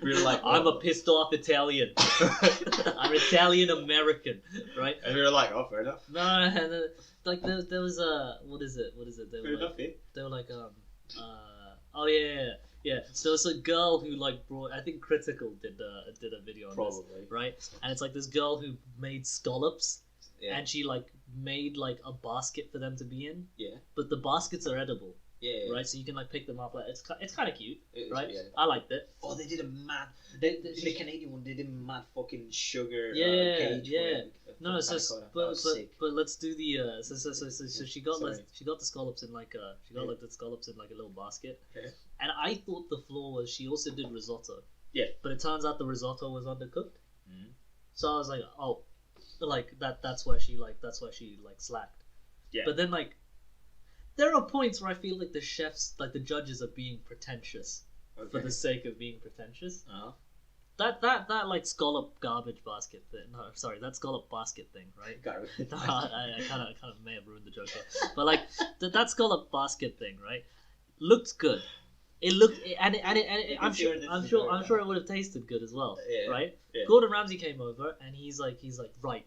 We were like, I'm a pissed off Italian. I'm Italian American, right? And we were like, oh, fair enough. No, and like there was what is it? They were like oh yeah. So it's a girl who like brought. I think Critical did a video on this, right? And it's like this girl who made scallops, and she like made like a basket for them to be in. Yeah. But the baskets are edible. Yeah. Right. So you can like pick them up. Like it's kind of cute, right? Yeah. I liked it. Oh, they did a mad. The Canadian one, they did a mad fucking sugar cage. No, but let's do the so she got the scallops in like the scallops in like a little basket. Okay. And I thought the flaw was she also did risotto. Yeah. But it turns out the risotto was undercooked. Mm. So I was like, oh, like that's why she slacked. Yeah. But then like there are points where I feel like the chefs, like the judges, are being pretentious for the sake of being pretentious. Uh-huh. That like scallop garbage basket thing. No, sorry, that scallop basket thing, right? I kind of may have ruined the joke there. But like that scallop basket thing, right? Looked good. It looked and I'm sure it would have tasted good as well, right? Yeah. Gordon Ramsay came over and he's like right.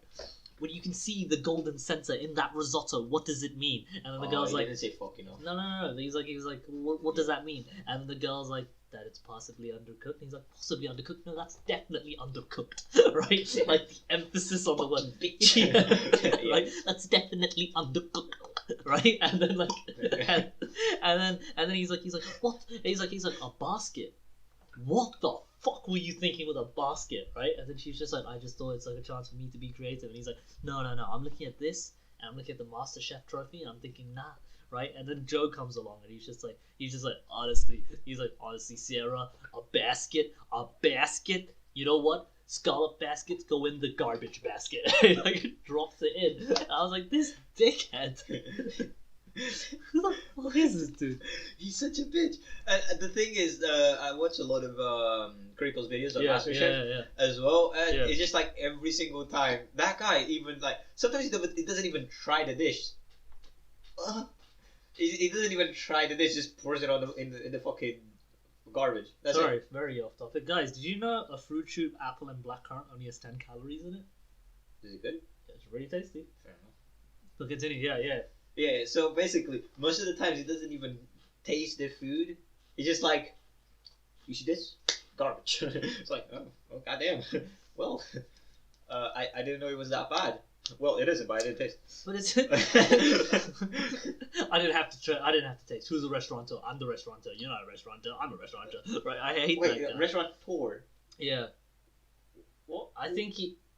When you can see the golden center in that risotto, what does it mean? And then the girl's like, didn't say fucking off. No. He was like, what does that mean? And the girl's like, that it's possibly undercooked. And he's like, possibly undercooked? No, that's definitely undercooked, right? Like the emphasis on the word bitch, right? That's definitely undercooked, right? And then like, and then he's like, what? And he's like, a basket. What the fuck were you thinking with a basket, right? And then she's just like, I just thought it's like a chance for me to be creative. And he's like, no, I'm looking at this, and I'm looking at the MasterChef trophy, and I'm thinking, nah, right? And then Joe comes along and he's just like, honestly, Sierra, a basket. You know what? Scallop baskets go in the garbage basket. Like drops it in. I was like, this dickhead. Who the fuck is this dude? He's such a bitch. And the thing is, I watch a lot of Critical's videos on MasterChef as well, and it's just like every single time that guy, even like sometimes he doesn't even try the dish. He doesn't even try the dish. Just pours it on in the fucking garbage. That's Sorry, it. very off topic, guys. Did you know a fruit shoot, apple, and blackcurrant only has 10 calories in it? Is it good? Yeah, it's really tasty. Fair enough. But continue. Yeah. Yeah, so basically, most of the times he doesn't even taste the food. He's just like, you see this? Garbage. It's like, oh goddamn. Well, I didn't know it was that bad. Well, it isn't, but I didn't taste. But it's. I didn't have to taste. Who's the restaurateur? I'm the restaurateur. You're not a restaurateur. I'm a restaurateur. Right? I hate that guy. Restaurateur. Yeah. What? I think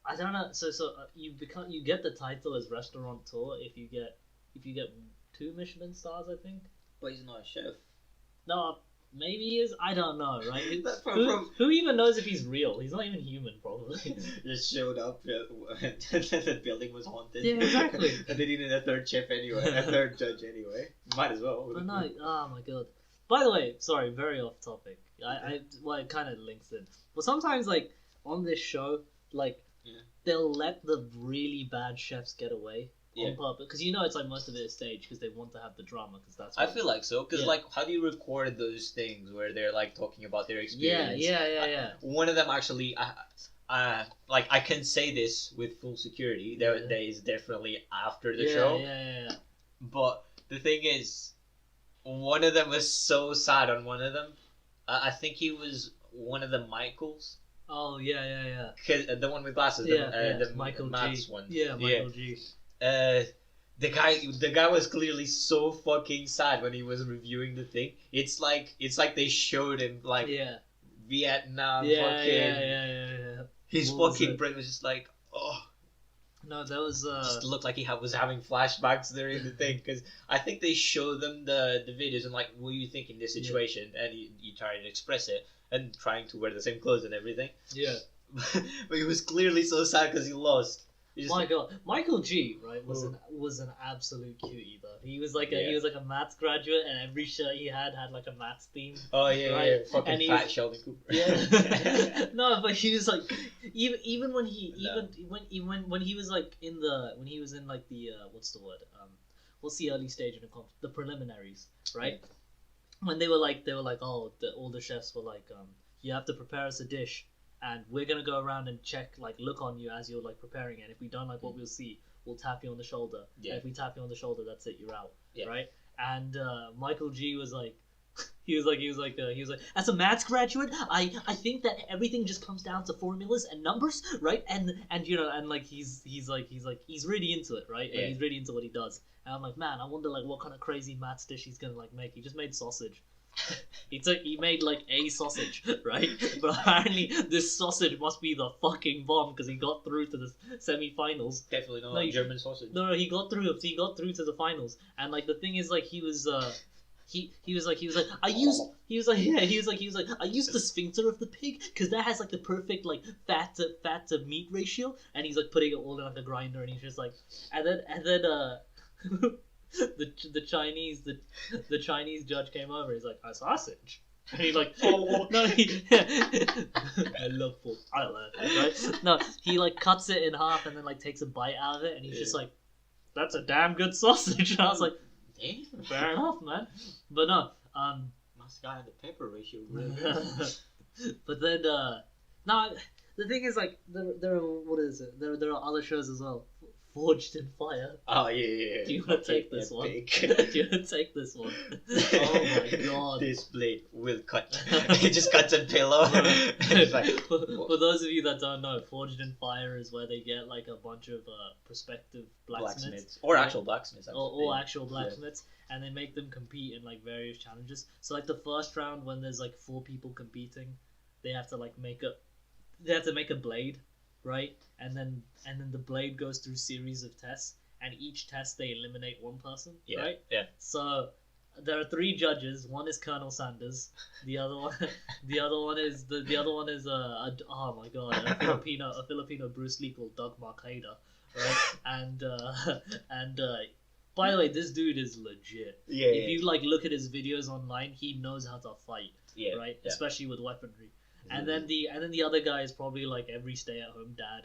I don't know. So you get the title as restaurateur if you get 2 Michelin stars, I think. But he's not a chef. No, maybe he is. I don't know, right? From who even knows if he's real? He's not even human, probably. just showed up and the building was haunted. Yeah, exactly. And they needed a third chef anyway, a third judge anyway. Might as well. But no, oh my god. By the way, sorry, very off topic. Well, it kind of links in. But sometimes, like on this show, like they'll let the really bad chefs get away. On purpose, because it's like most of it is staged because they want to have the drama. Because that's. I feel like so, because like, how do you record those things where they're like talking about their experience? Yeah. One of them actually, like I can say this with full security. There is definitely after the show. Yeah. But the thing is, one of them was so sad. On one of them, I think he was one of the Michaels. Oh yeah. Cause, the one with glasses. The Michael Matt's G. one. Yeah, Michael G. The guy was clearly so fucking sad when he was reviewing the thing. It's like they showed him like Vietnam fucking his fucking brain was just like no, that was just looked like he was having flashbacks during the thing, because I think they show them the videos and like, what do you think in this situation, and he tried to express it and trying to wear the same clothes and everything. But he was clearly so sad because he lost. My God, Michael G, right, was an absolute cutie though. He was like a maths graduate, and every shirt he had like a maths theme. Oh yeah, right? Fucking and fat Sheldon Cooper. Yeah. No, but he was like, even when he when he was like when he was in like the what's the word, what's the early stage in the preliminaries, right? When they were like all the chefs were like, you have to prepare us a dish. And we're gonna go around and check, like, look on you as you're like preparing it. And if we don't like what we'll see, we'll tap you on the shoulder. Yeah. And if we tap you on the shoulder, that's it, you're out. Yeah. Right? And Michael G was like, he was like, as a maths graduate, I think that everything just comes down to formulas and numbers, right? And like he's really into it, right? Yeah. And he's really into what he does. And I'm like, man, I wonder like what kind of crazy maths dish he's gonna like make. He just made sausage. He made like a sausage, right? But apparently this sausage must be the fucking bomb because he got through to the semi-finals. Definitely not German sausage. No, he got through. He got through to the finals, and like the thing is, like he was like I used the sphincter of the pig because that has like the perfect like fat to meat ratio, and he's like putting it all in like a grinder, and he's just like, and then. The Chinese judge came over. He's like, a sausage, and he's like, oh no, I love pork. I don't know, right? No, he like cuts it in half and then like takes a bite out of it, and he's just like, that's a damn good sausage. And I was like, damn, fair enough, man. But no, must have the pepper ratio really. But then no, the thing is like there are what is it? There are other shows as well. Forged in Fire. Oh yeah. Do you want to take this one? Do you want to take this one? Oh my God! This blade will cut. It just cuts a pillow. For those of you that don't know, Forged in Fire is where they get like a bunch of prospective blacksmiths or actual blacksmiths, or actual blacksmiths, and they make them compete in like various challenges. So like the first round, when there's like 4 people competing, they have to make a blade. Right, and then the blade goes through series of tests, and each test they eliminate one person, Yeah. right? Yeah. So there are 3 judges. One is Colonel Sanders. The other one, the other one is oh my god, a Filipino Bruce Lee called Doug Marcaida, right? And by the way, this dude is legit. Yeah. If you like look at his videos online, he knows how to fight, Yeah. right? Yeah. Especially with weaponry. And then the other guy is probably like every stay-at-home dad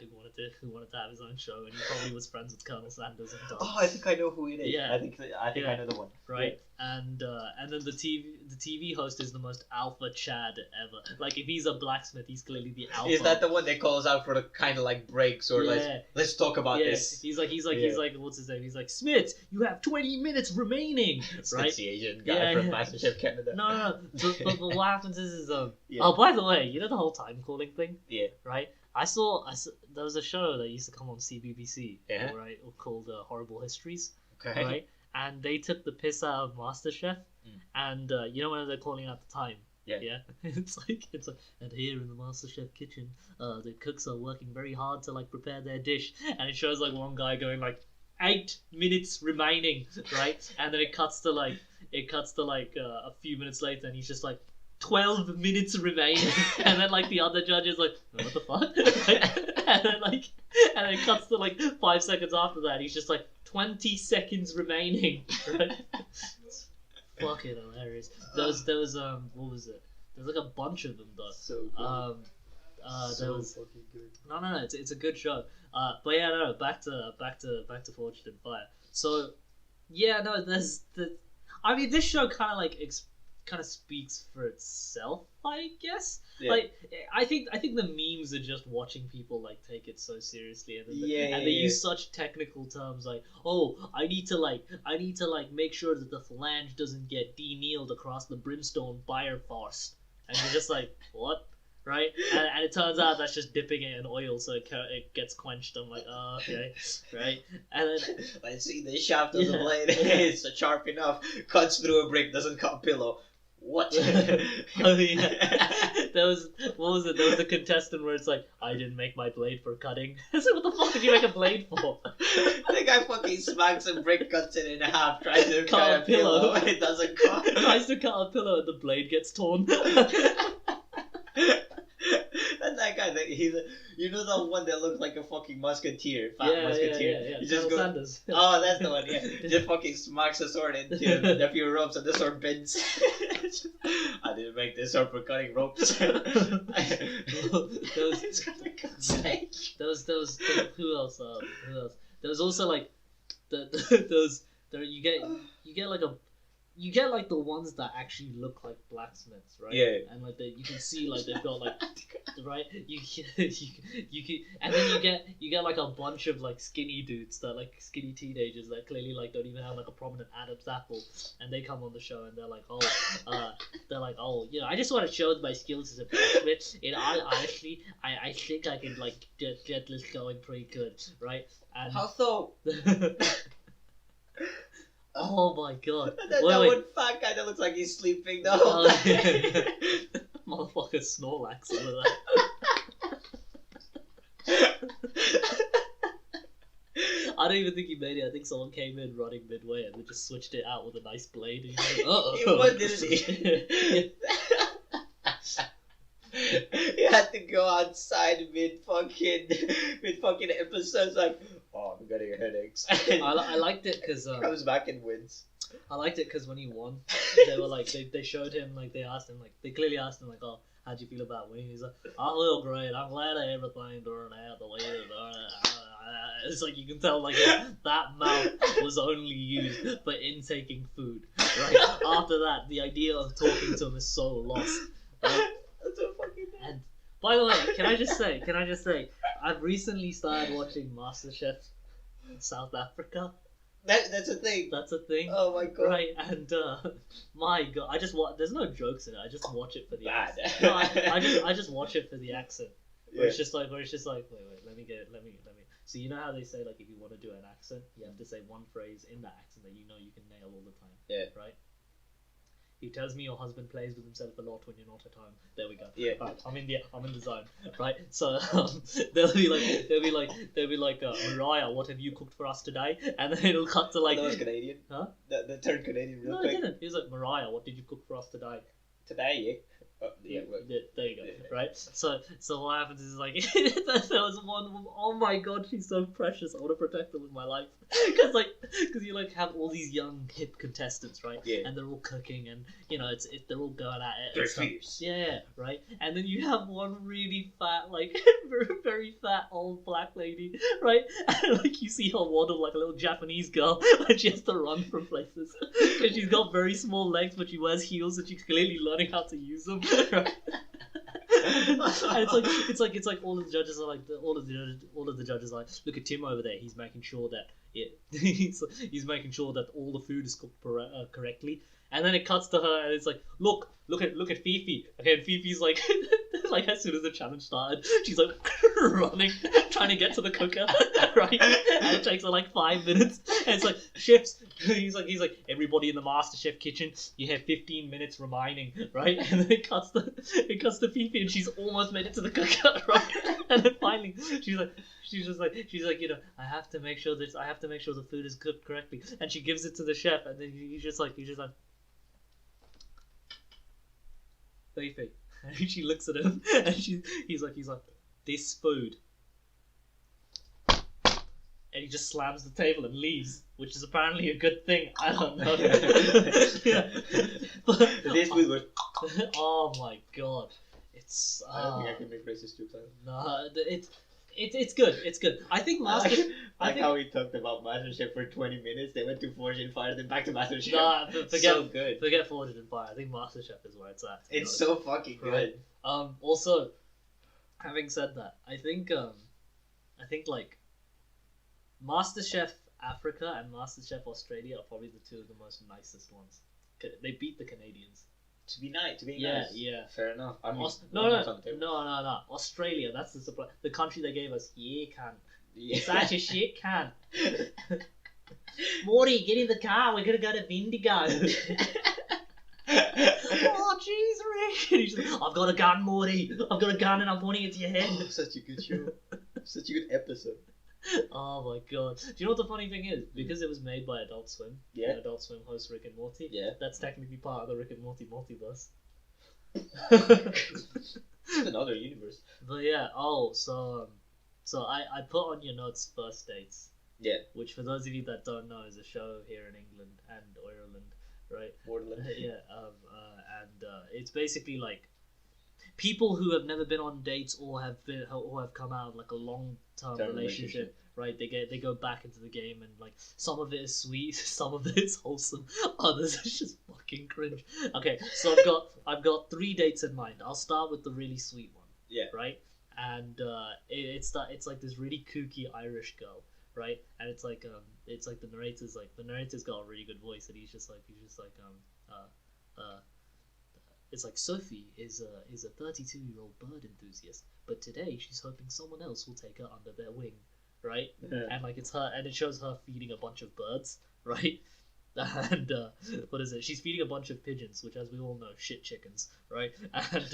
who wanted to have his own show, and he probably was friends with Colonel Sanders and Doug. Oh, I think I know who it is. Yeah. I think I know the one. Right, and then the TV host is the most alpha Chad ever. Like if he's a blacksmith, he's clearly the alpha. Is that the one that calls out for the kind of like breaks or let's talk about this? He's like what's his name? He's like, Smith, you have 20 minutes remaining. Right, the Asian guy from MasterChef Canada. No. But what happens is Yeah. oh, by the way, you know the whole time calling thing? Yeah. Right. I saw there was a show that used to come on CBBC, Yeah. right, called Horrible Histories. Okay. Right? And they took the piss out of MasterChef, and you know when they're calling out the time. Yeah. It's like, and here in the MasterChef kitchen, the cooks are working very hard to like prepare their dish, and it shows like one guy going like 8 minutes remaining, right? And then it cuts to like a few minutes later, and he's just like 12 minutes remaining, and then like the other judge is like, what the fuck? and then it cuts to like 5 seconds after that, he's just like 20 seconds remaining, right? It's fucking hilarious. There was what was it? There's like a bunch of them though. So good. There was fucking good. no, it's a good show. But yeah, no, back to Forged in Fire. So yeah, no, I mean, this show kind of like kind of speaks for itself, I guess. Yeah. Like I think the memes are just watching people like take it so seriously, and they use such technical terms like, oh, I need to make sure that the phalange doesn't get deniled across the brimstone fire force, and you're just like, what? Right? And it turns out that's just dipping it in oil so it gets quenched. I'm like, oh, okay, right? And then let's see the shaft of the blade. It's sharp enough. Cuts through a brick, doesn't cut a pillow. What? Oh yeah. There was a contestant where it's like, I didn't make my blade for cutting. I said, what the fuck did you make a blade for? The guy fucking smacks a brick, cuts it in half, tries to cut a pillow. It doesn't cut. Tries to cut a pillow and the blade gets torn. And that guy, you know the one that looks like a fucking musketeer, musketeer. Yeah. He just Colonel goes, Sanders. oh, that's the one. Yeah, just fucking smacks a sword into a few ropes, and the sword bends. I didn't make this sword for cutting ropes. Who else? There was also like you get like the ones that actually look like blacksmiths, right? Yeah. And like you can see like they've got like right. You can, and then you get like a bunch of like skinny dudes that like skinny teenagers that clearly like don't even have like a prominent Adam's apple, and they come on the show and they're like, you know, I just want to show my skills as a blacksmith. And honestly, I think I can like get this going pretty good, right? And how so? Oh my god. That one fat guy that looks like he's sleeping the whole time. Motherfucker Snorlax over there. I don't even think he made it. I think someone came in running midway and they just switched it out with a nice blade. And he's like, uh-oh. What did he? He had to go outside mid fucking episodes like, oh, I'm getting headaches. I liked it because comes back and wins. I liked it because when he won, they were like they showed him like they clearly asked him like, oh, how'd you feel about winning? He's like, I feel great. I'm glad everything turned out the way it did. It's like you can tell like that mouth was only used for intaking food. Right after that, the idea of talking to him is so lost. Right? That's so fucking bad. And by the way, can I just say, I've recently started watching MasterChef South Africa. That's a thing. That's a thing. Oh my god. Right, and my god, I just watch. There's no jokes in it. I just watch it for the Bad. accent. No, I just watch it for the accent. Where Yeah. it's just like, wait, let me. So you know how they say like if you want to do an accent, you have to say one phrase in that accent that you know you can nail all the time. Yeah. Right. He tells me your husband plays with himself a lot when you're not at home. There we go. Yeah. Right, I'm in the zone. Right. So they'll be like, Mariah, what have you cooked for us today? And then it'll cut to like. That was Canadian. Huh? That turned Canadian real No, quick. it didn't. He was like, Mariah, what did you cook for us today? Today, yeah. Yeah, well, There you go. Yeah. Right. So what happens is like there was one woman. Oh my god, she's so precious. I want to protect her with my life because you like have all these young hip contestants, right? Yeah. And they're all cooking, and you know they're all going at it. They're and stuff. fierce. Yeah. Right. And then you have one really fat, like very, very fat old black lady, right? And like you see her waddle like a little Japanese girl when she has to run from places because she's got very small legs, but she wears heels and she's clearly learning how to use them. Right? And it's like all of the judges are like all of the judges are like, look at Tim over there. He's making sure that he's making sure that all the food is cooked correctly. And then it cuts to her, and it's like, look at Fifi. Okay, and Fifi's like, like as soon as the challenge started, she's like running, trying to get to the cooker, right? And it takes her like 5 minutes. And it's like, chefs. He's like, everybody in the MasterChef kitchen, you have 15 minutes remaining, right? And then it cuts to Fifi, and she's almost made it to the cooker, right? And then finally, she's like, you know, I have to make sure the food is cooked correctly. And she gives it to the chef, and then he's just like. Fifi. And she looks at him, and he's like, this food. And he just slams the table and leaves, which is apparently a good thing. I don't know. Yeah. This food was. Oh my god, it's. I don't think I can make racist jokes. No, it's good. It's good. I think how we talked about MasterChef for 20 minutes. They went to Forge and Fire, then back to MasterChef. Nah, so good. Forget Forged and Fire. I think MasterChef is where it's at. It's so fucking good. Right? Also, having said that, I think like MasterChef Africa and MasterChef Australia are probably the two of the most nicest ones. They beat the Canadians. To be nice. Yeah. Fair enough. I mean, No. Australia, that's the surprise. The country they gave us, can. Yeah. Such a shit can. Morty, get in the car. We're gonna go to Vindigo. Oh, jeez, Rick. I've got a gun, Morty. I've got a gun and I'm pointing it to your head. Oh, such a good show. Such a good episode. Oh my god. Do you know what the funny thing is? Because it was made by Adult Swim. Yeah. And Adult Swim hosts Rick and Morty. Yeah. That's technically part of the Rick and Morty multiverse. It's another universe. But yeah, so I put on your notes First Dates. Yeah. Which for those of you that don't know is a show here in England and Ireland, right? Borderland. Yeah. And it's basically like people who have never been on dates or have come out of like a long-term relationship, right? They go back into the game, and like some of it is sweet, some of it is wholesome, others is just fucking cringe. Okay, so I've got 3 dates in mind. I'll start with the really sweet one. Yeah. Right. And it's like this really kooky Irish girl, right? And it's like the narrator's got a really good voice, and he's just like it's like Sophie is a 32-year-old bird enthusiast, but today she's hoping someone else will take her under their wing, right? Yeah. And like it's her, and it shows her feeding a bunch of birds, right? And what is it? She's feeding a bunch of pigeons, which, as we all know, shit chickens, right? And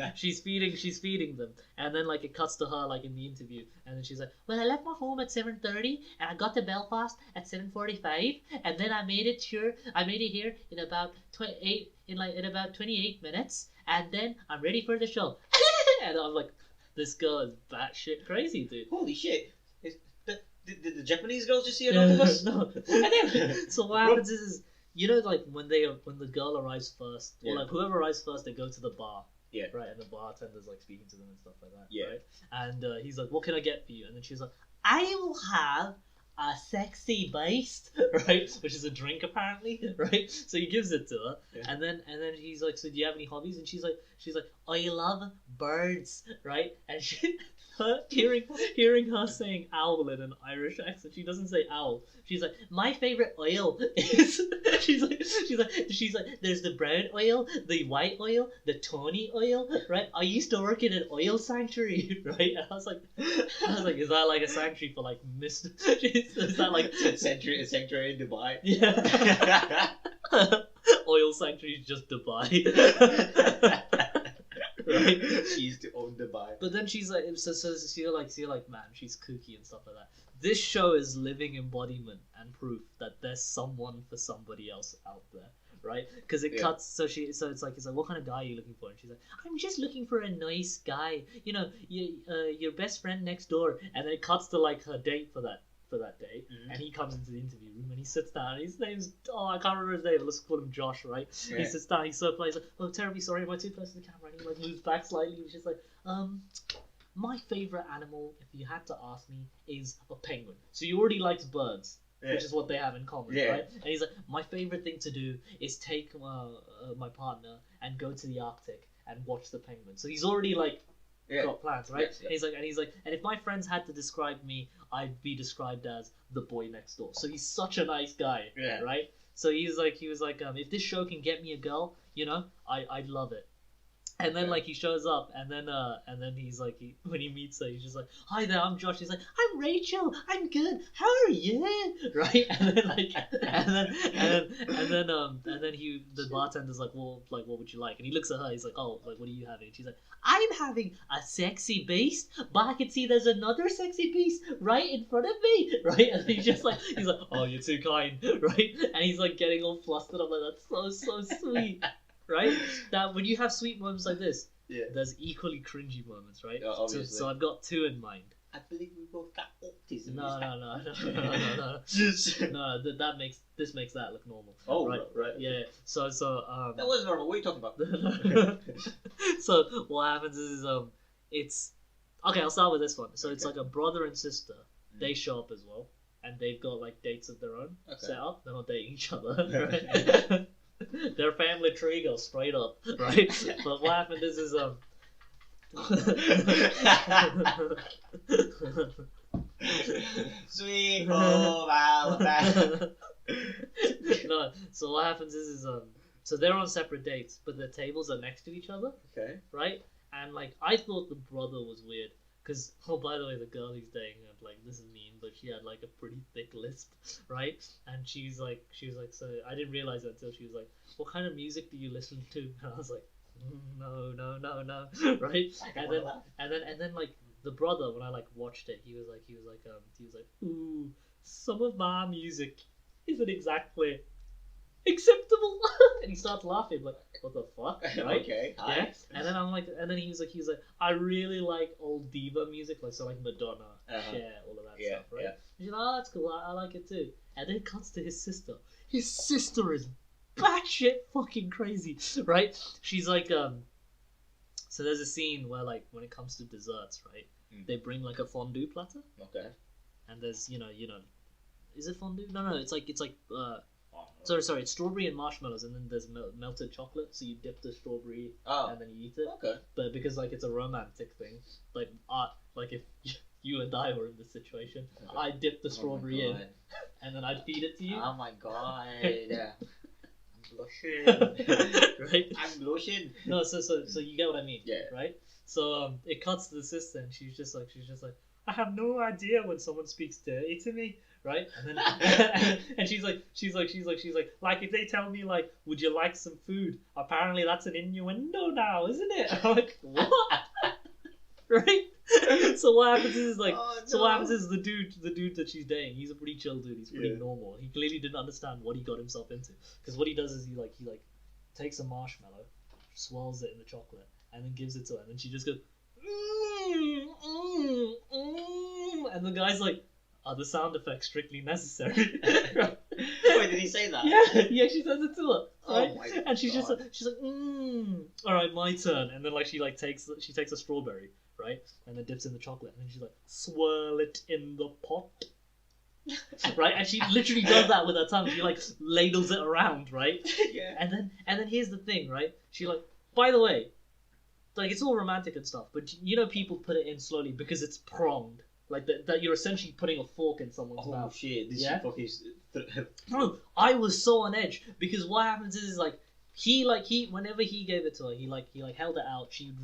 she's feeding them, and then like it cuts to her like in the interview, and then she's like, "Well, I left my home at 7:30, and I got to Belfast at 7:45, and then I made it here in about 28 minutes, and then I'm ready for the show." And I'm like, this girl is batshit crazy, dude. Holy shit! Did the Japanese girls just see an octopus? No. So what happens is, you know, like when the girl arrives first, or like whoever arrives first, they go to the bar. Yeah. Right, and the bartender's like speaking to them and stuff like that. Yeah. Right? And he's like, "What can I get for you?" And then she's like, "I will have a sexy beast," right? Which is a drink apparently, right? So he gives it to her, and then he's like, "So do you have any hobbies?" And she's like, "I love birds," right? And hearing her saying owl in an Irish accent, she doesn't say owl. She's like, "My favorite oil is," she's like, "There's the brown oil, the white oil, the tawny oil, right? I used to work in an oil sanctuary," right? And I was like, "Is that like a sanctuary for like Mr.? Is that like sanctuary in Dubai?" Yeah. oil sanctuary is just Dubai. Right? She used to own Dubai. But then she's like, so you're like, man, she's kooky and stuff like that. This show is living embodiment and proof that there's someone for somebody else out there, right? Because it cuts. So it's like, what kind of guy are you looking for? And she's like, I'm just looking for a nice guy. You know, your best friend next door. And then it cuts to like her date for that day, and he comes into the interview room and he sits down. His name's I can't remember his name. Let's call him Josh, right? Yeah. He sits down. He's so polite. He's like, "Oh, terribly sorry, am I too close to the camera?" And he like moves back slightly. He's just like, my favorite animal, if you had to ask me, is a penguin. So he already likes birds, which is what they have in common, right? And he's like, my favorite thing to do is take my partner and go to the Arctic and watch the penguins. So he's already like. Got plans, right? Yes, yes. He's like, and if my friends had to describe me, I'd be described as the boy next door. So he's such a nice guy, right? So he was like, if this show can get me a girl, you know, I'd love it. And then like he shows up, and then he's like, when he meets her, he's just like, "Hi there, I'm Josh." He's like, "I'm Rachel. I'm good. How are you?" Right? And then like, and then the bartender's like, "Well, like, what would you like?" And he looks at her. He's like, "Oh, like, what are you having?" And she's like, "I'm having a sexy beast, but I can see there's another sexy beast right in front of me." Right? And he's like, "Oh, you're too kind." Right? And he's like getting all flustered. I'm like, "That's so sweet." Right? That when you have sweet moments like this, there's equally cringy moments, right? Yeah, obviously. So I've got two in mind. I believe we both got autism. No. No, this makes that look normal. Oh, right. Yeah. So that was normal. What are you talking about? So what happens is it's okay. I'll start with this one. So it's like a brother and sister. They show up as well, and they've got like dates of their own set up. They're not dating each other. Right? Their family tree goes straight up, right? But what happened is sweet home Alabama. No, so what happens is so they're on separate dates, but their tables are next to each other. Okay. Right? And like I thought the brother was weird. Because, oh, by the way, the girl he's dating, like, this is mean, but she had, like, a pretty thick lisp, right? And she was like, so I didn't realize that until she was like, what kind of music do you listen to? And I was like, no, right? And then, like, the brother, when I, like, watched it, he was like, ooh, some of my music isn't exactly acceptable. And he starts laughing like, what the fuck, right? Okay, yeah. And then I'm like, and then he was like, I really like old diva music, like so like Madonna, Cher, all of that stuff, right? Yeah. He's like, oh, that's cool, I like it too. And then it cuts to his sister. His sister is batshit fucking crazy, right? She's like, so there's a scene where like when it comes to desserts, right? They bring like a fondue platter. Okay. And there's you know, is it fondue? No, it's like. Sorry, it's strawberry and marshmallows, and then there's melted chocolate, so you dip the strawberry and then you eat it. Okay. But because like it's a romantic thing, like if you and I were in this situation, I'd dip the strawberry in, and then I'd feed it to you. Oh my god. I'm blushing. Right? I'm blushing. No, so you get what I mean. Yeah. Right? So it cuts to the sister, and she's just like, I have no idea when someone speaks dirty to me. Right? And then and she's like, if they tell me like, would you like some food? Apparently that's an innuendo now, isn't it? I'm like, what? Right? So what happens is like, so what happens is the dude that she's dating, he's a pretty chill dude. He's pretty normal. He clearly didn't understand what he got himself into. Because what he does is he takes a marshmallow, swirls it in the chocolate, and then gives it to her, and then she just goes, and the guy's like, are the sound effects strictly necessary? Wait, did he say that? Yeah, he actually says it to her. Right? Oh my god. And she's like, all right, my turn. And then like she takes a strawberry, right, and then dips in the chocolate, and then she's like, swirl it in the pot. Right, and she literally does that with her tongue. She like ladles it around, right? Yeah. And then here's the thing, right? She like, by the way, like it's all romantic and stuff, but you know people put it in slowly because it's pronged. Like that you're essentially putting a fork in someone's mouth. Oh shit, this yeah? fucking... Bro, I was so on edge because what happens is like whenever he gave it to her, he held it out. She'd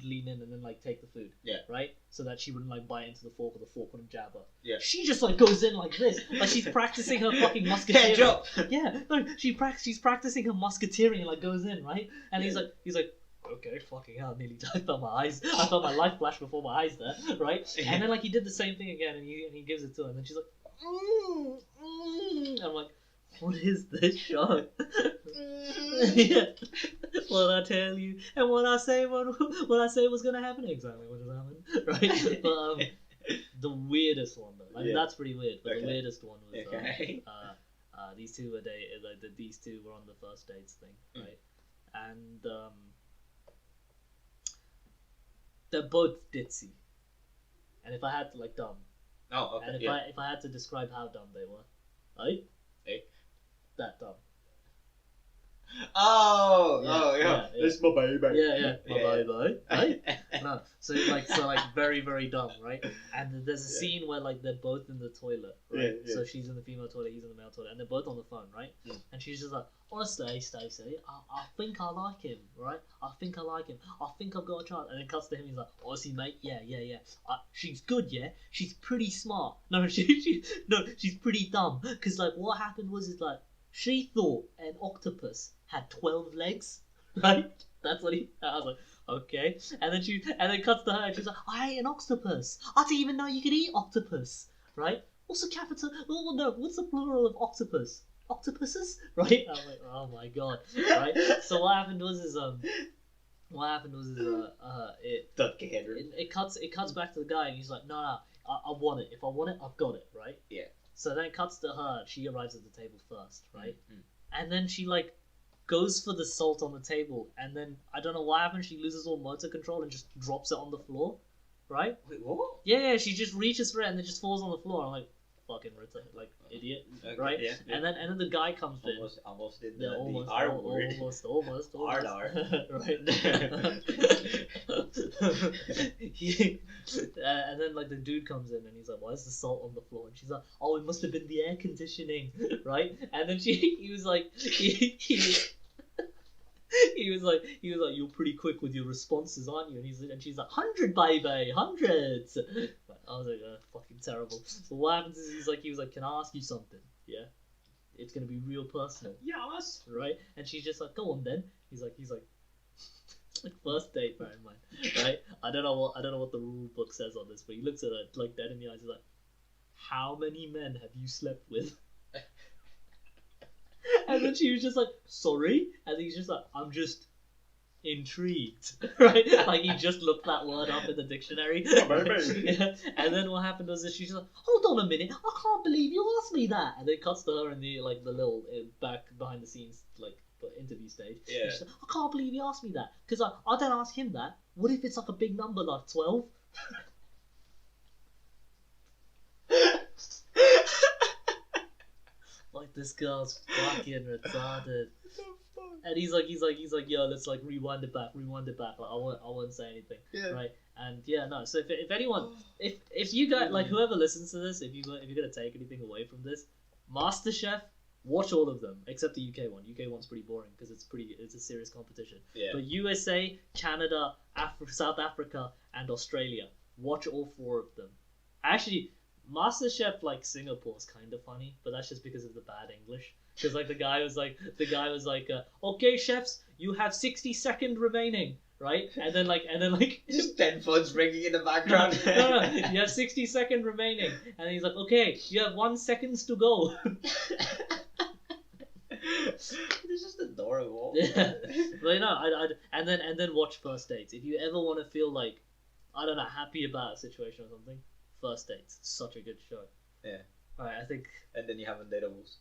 lean in and then like take the food. Yeah. Right. So that she wouldn't like bite into the fork, or the fork wouldn't jab her. Yeah. She just like goes in like this, like she's practicing her fucking musketeering. Drop. Yeah. No, she's practicing her musketeering and like goes in, right. And he's like. Okay, fucking hell, I felt my life flash before my eyes there, right? And then like he did the same thing again, and he gives it to her, and then she's like, I'm like, what is this shot? Yeah. What I tell you, and what I say was gonna happen, exactly what just happened, right? But the weirdest one though, I mean that's pretty weird, but the weirdest one was these two were these two were on the first dates thing, right? And they're both ditzy, and if I had to like dumb, and if I had to describe how dumb they were, right? That dumb. Yeah. It's my baby. Yeah, my baby. Right? No, so very very dumb, right? And there's a scene where like they're both in the toilet, right? Yeah. So she's in the female toilet, he's in the male toilet, and they're both on the phone, right? And she's just like, honestly, Stacey, I think I like him, right? I think I've got a chance. And then cuts to him, he's like, honestly, mate, yeah. She's good, yeah? She's pretty smart. No, she's pretty dumb. Because, like, what happened was, is, like, she thought an octopus had 12 legs, right? That's what I was like, okay. And then cuts to her, and she's like, I ate an octopus. I didn't even know you could eat octopus, right? What's the plural of octopus? Octopuses, right? I'm like, oh my god, right? So what happened was it cuts back to the guy, and he's like, no, I want it. If I want it, I've got it, right? Yeah. So then it cuts to her. She arrives at the table first, right? And then she like goes for the salt on the table, and then I don't know what happened. She loses all motor control and just drops it on the floor, right? Wait, what? Yeah. She just reaches for it and then just falls on the floor. I'm like, fucking like idiot, okay, right? Yeah. And then the guy comes in. Almost did the R word. Almost. R. Right. And then like the dude comes in and he's like, why is the salt on the floor? And she's like, oh, it must have been the air conditioning, right? And then he was like, you're pretty quick with your responses, aren't you? And she's like, 100, baby, hundreds. I was like, fucking terrible. So what happens is he was like, can I ask you something? Yeah, it's gonna be real personal. Yes. Right? And she's just like, go on then. He's like, like first date, bear in mind, right? I don't know what the rule book says on this, but he looks at her like dead in the eyes. He's like, how many men have you slept with? And then she was just like, sorry? And he's just like, I'm just intrigued, right? Like he just looked that word up in the dictionary. Yeah. And then what happened was that she's like, hold on a minute, I can't believe you asked me that. And then it cuts to her in the like the little back behind the scenes like interview stage. Yeah. She's like, I can't believe you asked me that because I don't ask him that. What if it's like a big number like 12? Like this girl's fucking retarded. And he's like, yo, let's like rewind it back. Like I won't say anything, right? And yeah, no. So if anyone, if you guys like whoever listens to this, if you're gonna take anything away from this, MasterChef, watch all of them except the UK one. UK one's pretty boring because it's a serious competition. Yeah. But USA, Canada, South Africa, and Australia, watch all 4 of them. Actually, MasterChef like Singapore's kind of funny, but that's just because of the bad English. Because like the guy was like, okay, chefs, you have 60 seconds remaining, right? And then like just 10 phones ringing in the background. no, you have 60 seconds remaining, and he's like, okay, you have 1 second to go. It's just adorable. Yeah, but and then watch First Dates. If you ever want to feel like, I don't know, happy about a situation or something, First Dates, such a good show. Yeah. All right, I think. And then you have Undateables.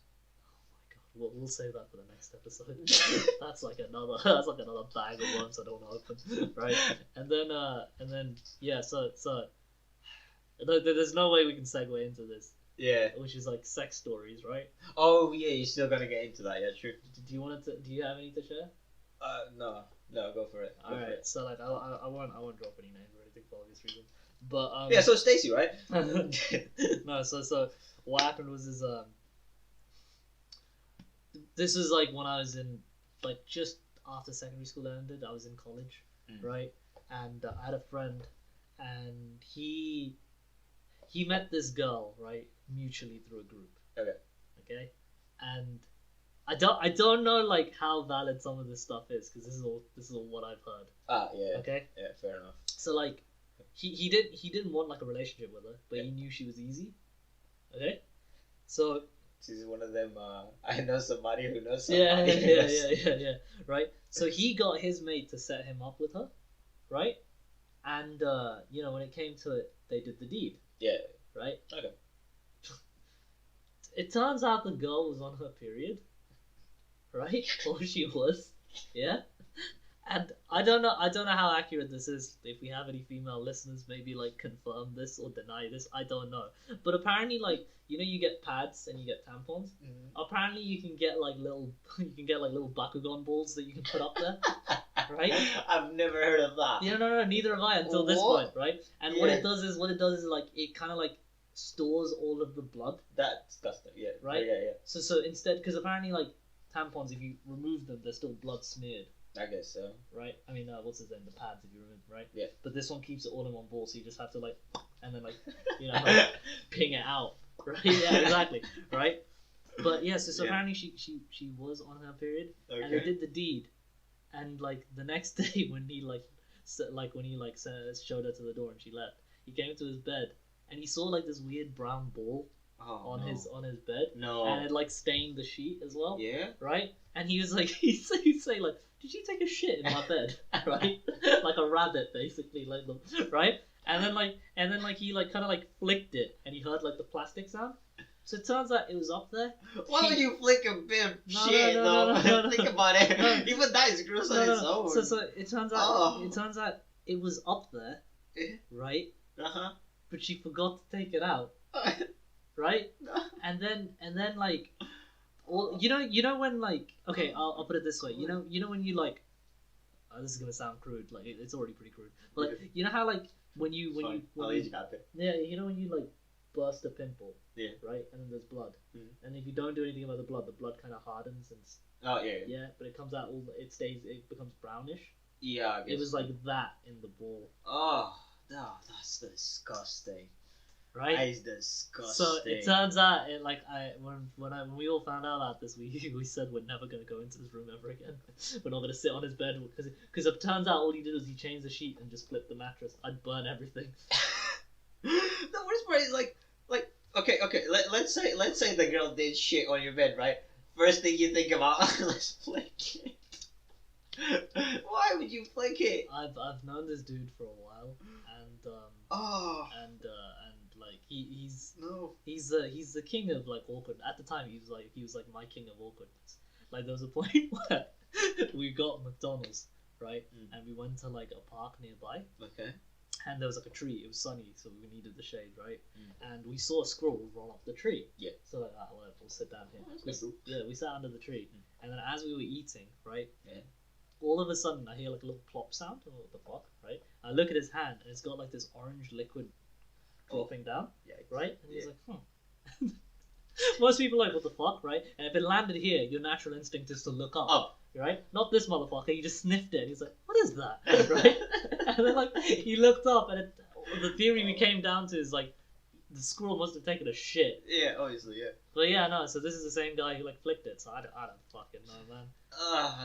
We'll save that for the next episode. That's like another bag of worms I don't want to open, right? And then yeah. So there's no way we can segue into this. Yeah. Which is like sex stories, right? Oh yeah, you're still gonna get into that. Yeah, true. Do you have any to share? No, go for it. All right. So like I won't drop any names or anything for obvious reasons. But yeah. So Stacey, right? No. So what happened was this is like when I was in like just after secondary school ended, I was in college, Mm. right? And I had a friend, and he met this girl, right, mutually through a group. Okay, and I don't know like how valid some of this stuff is, because this is all what I've heard. Yeah. Okay. Yeah, fair enough. So like, he didn't want like a relationship with her, but he knew she was easy. Okay. So She's one of them. I know somebody who knows yeah, somebody. yeah. Right. So he got his mate to set him up with her, right? And when it came to it, they did the deed. Yeah. Right. Okay. It turns out the girl was on her period, right? Or she was, yeah. And I don't know how accurate this is. If we have any female listeners, maybe like confirm this or deny this. I don't know. But apparently, like, you get pads and you get tampons. Mm-hmm. Apparently, you can get like little Bakugan balls that you can put up there, right? I've never heard of that. Yeah, no, neither have I until this What? point, right? And Yeah. what it does is like it kind of like stores all of the blood. That's disgusting. Yeah. Right? Yeah. So instead, because apparently like tampons, if you remove them, they're still blood smeared. I guess so. Right? I mean, what's his name? The pads, if you remove, right? Yeah. But this one keeps it all in one ball, so you just have to like, and then like, like, ping it out. Right? Yeah, exactly. Right? But yeah, so Yeah. apparently she was on her period, Okay. and they did the deed, and like the next day when he showed her to the door and she left, he came to his bed and he saw like this weird brown ball on his bed, No. and it like stained the sheet as well. Yeah. Right? And he was like, he'd say like, did you take a shit in my bed? Right? Like a rabbit, basically, like right? And then he like kind of like flicked it, and he heard like the plastic sound. So it turns out it was up there. Why would you flick a bit of No, shit no, though? Think about it. No. Even that is gross on its own. So it turns out it was up there, right? Uh-huh. But she forgot to take it out, right? And then like, well, when like, okay, I'll put it this way. You know when you like, this is gonna sound crude. Like it's already pretty crude. But like, you know how like when you I'll let you got it. yeah, when you like burst a pimple, Yeah. right, and then there's blood, Mhm. and if you don't do anything about the blood kind of hardens and Oh yeah. yeah, but it comes out it becomes brownish. Yeah. I guess. It was like that in the ball, Oh, no, that's disgusting. right? That is disgusting. So it turns out, when we all found out about this, we said we're never gonna go into this room ever again. We're not gonna sit on his bed because it turns out all he did was he changed the sheet and just flipped the mattress. I'd burn everything. The worst part is like okay. Let's say the girl did shit on your bed, right? First thing you think about, let's flick it. Why would you flick it? I've known this dude for a while, and Oh like he's no. he's the king of like awkward. At the time, he was like my king of awkwardness. Like there was a point where we got McDonald's, right, and we went to like a park nearby. Okay. And there was like a tree. It was sunny, so we needed the shade, right? And we saw a squirrel run off the tree. Yeah. So like, whatever, we'll sit down here. Oh, that's cool. We sat under the tree, and then as we were eating, right? Yeah. All of a sudden, I hear like a little plop sound. Oh, what the fuck, right? I look at his hand, and it's got like this orange liquid dropping down, Yikes. right? And he's like, Most people are like, what the fuck, right? And if it landed here, your natural instinct is to look up. Up. Right? Not this motherfucker. He just sniffed it. And he's like, what is that? Right? And then like he looked up, and the theory we came down to is like the squirrel must have taken a shit. Yeah, obviously, yeah. But yeah, no. So this is the same guy who like flicked it. So I don't fucking know, man.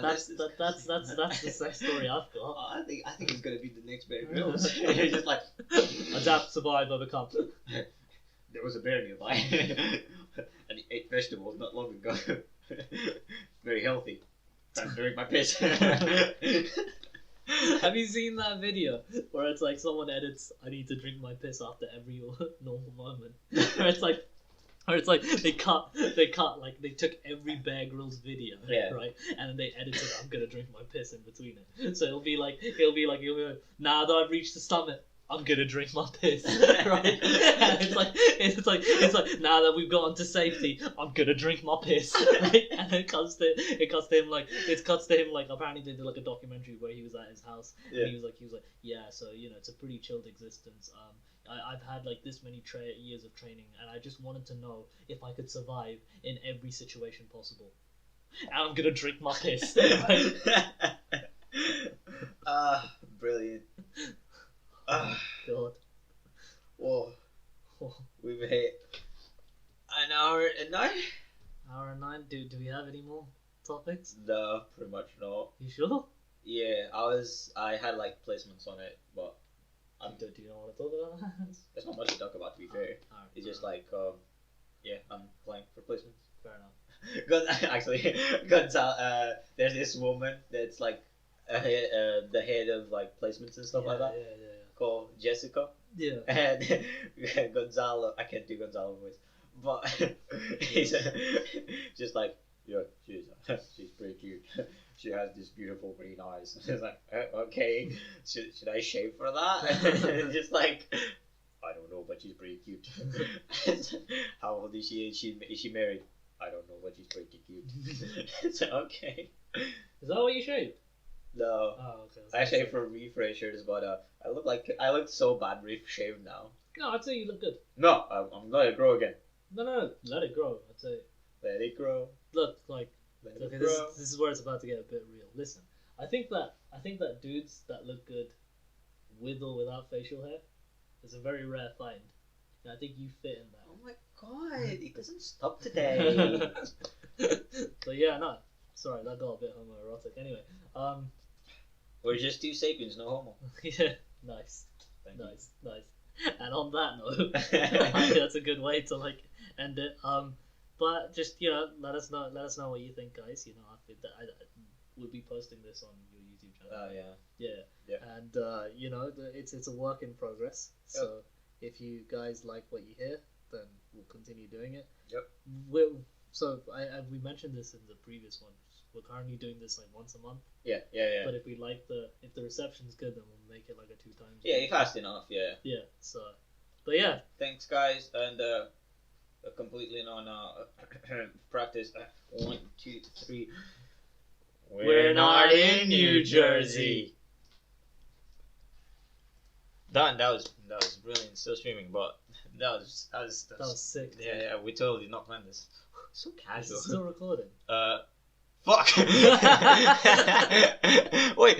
That's the same story I've got. I think it's gonna be the next Bear Grylls. It's just like Adapt, survive, overcome. there was a bear nearby, and he ate vegetables not long ago. Very healthy. Time to drink my piss. Have you seen that video where it's like someone edits, I need to drink my piss after every normal moment? Where it's like they cut like they took every Bear Grylls video, Yeah. right? And then they edited I'm gonna drink my piss in between it. So it'll be like now that I've reached the stomach, I'm gonna drink my piss. Right? And it's like now that we've gotten to safety, I'm gonna drink my piss. Right? And it cuts to him like apparently they did like a documentary where he was at his house. Yeah. And he was like, yeah, so it's a pretty chilled existence. I've had like this many years of training, and I just wanted to know if I could survive in every situation possible. and I'm gonna drink my piss. Brilliant. God. Whoa, Oh, we've hit an hour and 9? hour and 9. Do we have any more topics? No, pretty much not. You sure? Yeah, I had like placements on it, but Do you not want to talk about that? there's not much to talk about, to be fair. Alright, It's just fair like, yeah, I'm applying for placements. enough. Actually, there's this woman that's like the head of like placements and stuff like that, called Jessica. Yeah. And Gonzalo, I can't do Gonzalo voice, but he's just like, yeah, she's pretty cute. She has these beautiful green eyes. It's like, okay, should I shave for that? Just like, I don't know, but she's pretty cute. How old is she? Is she married? I don't know, but she's pretty cute. It's like, okay. Is that what you shaved? No. Oh, okay. I shaved for refreshers, but I look so bad shaved now. No, I'd say you look good. No, I'm gonna grow again. No, let it grow. I'd say. Let it grow. Look, like, Let okay, it this grow. is where it's about to get a bit real. Listen, I think that dudes that look good with or without facial hair is a very rare find. And I think you fit in that. Oh my god, it doesn't stop today. But yeah, no. Sorry, that got a bit homoerotic. Anyway, We're just two sapiens, no homo. yeah, nice. Thank you. Nice. And on that note, I think that's a good way to like end it. But just let us know what you think, guys. I think that I we'll be posting this on your YouTube channel. Yeah. And it's a work in progress. So if you guys like what you hear, then we'll continue doing it. Yep. We mentioned this in the previous one. We're currently doing this like once a month. Yeah. But if the reception's good, then we'll make it like a 2 times. Yeah, fast enough. Yeah. Yeah. So, but yeah. Thanks, guys, and completely on practice. 1, 2, 3. We're not in New Jersey. Done. That was brilliant. Still streaming, but that was sick. Yeah. We totally did not plan this. So Is casual. it still recording? Fuck. Wait.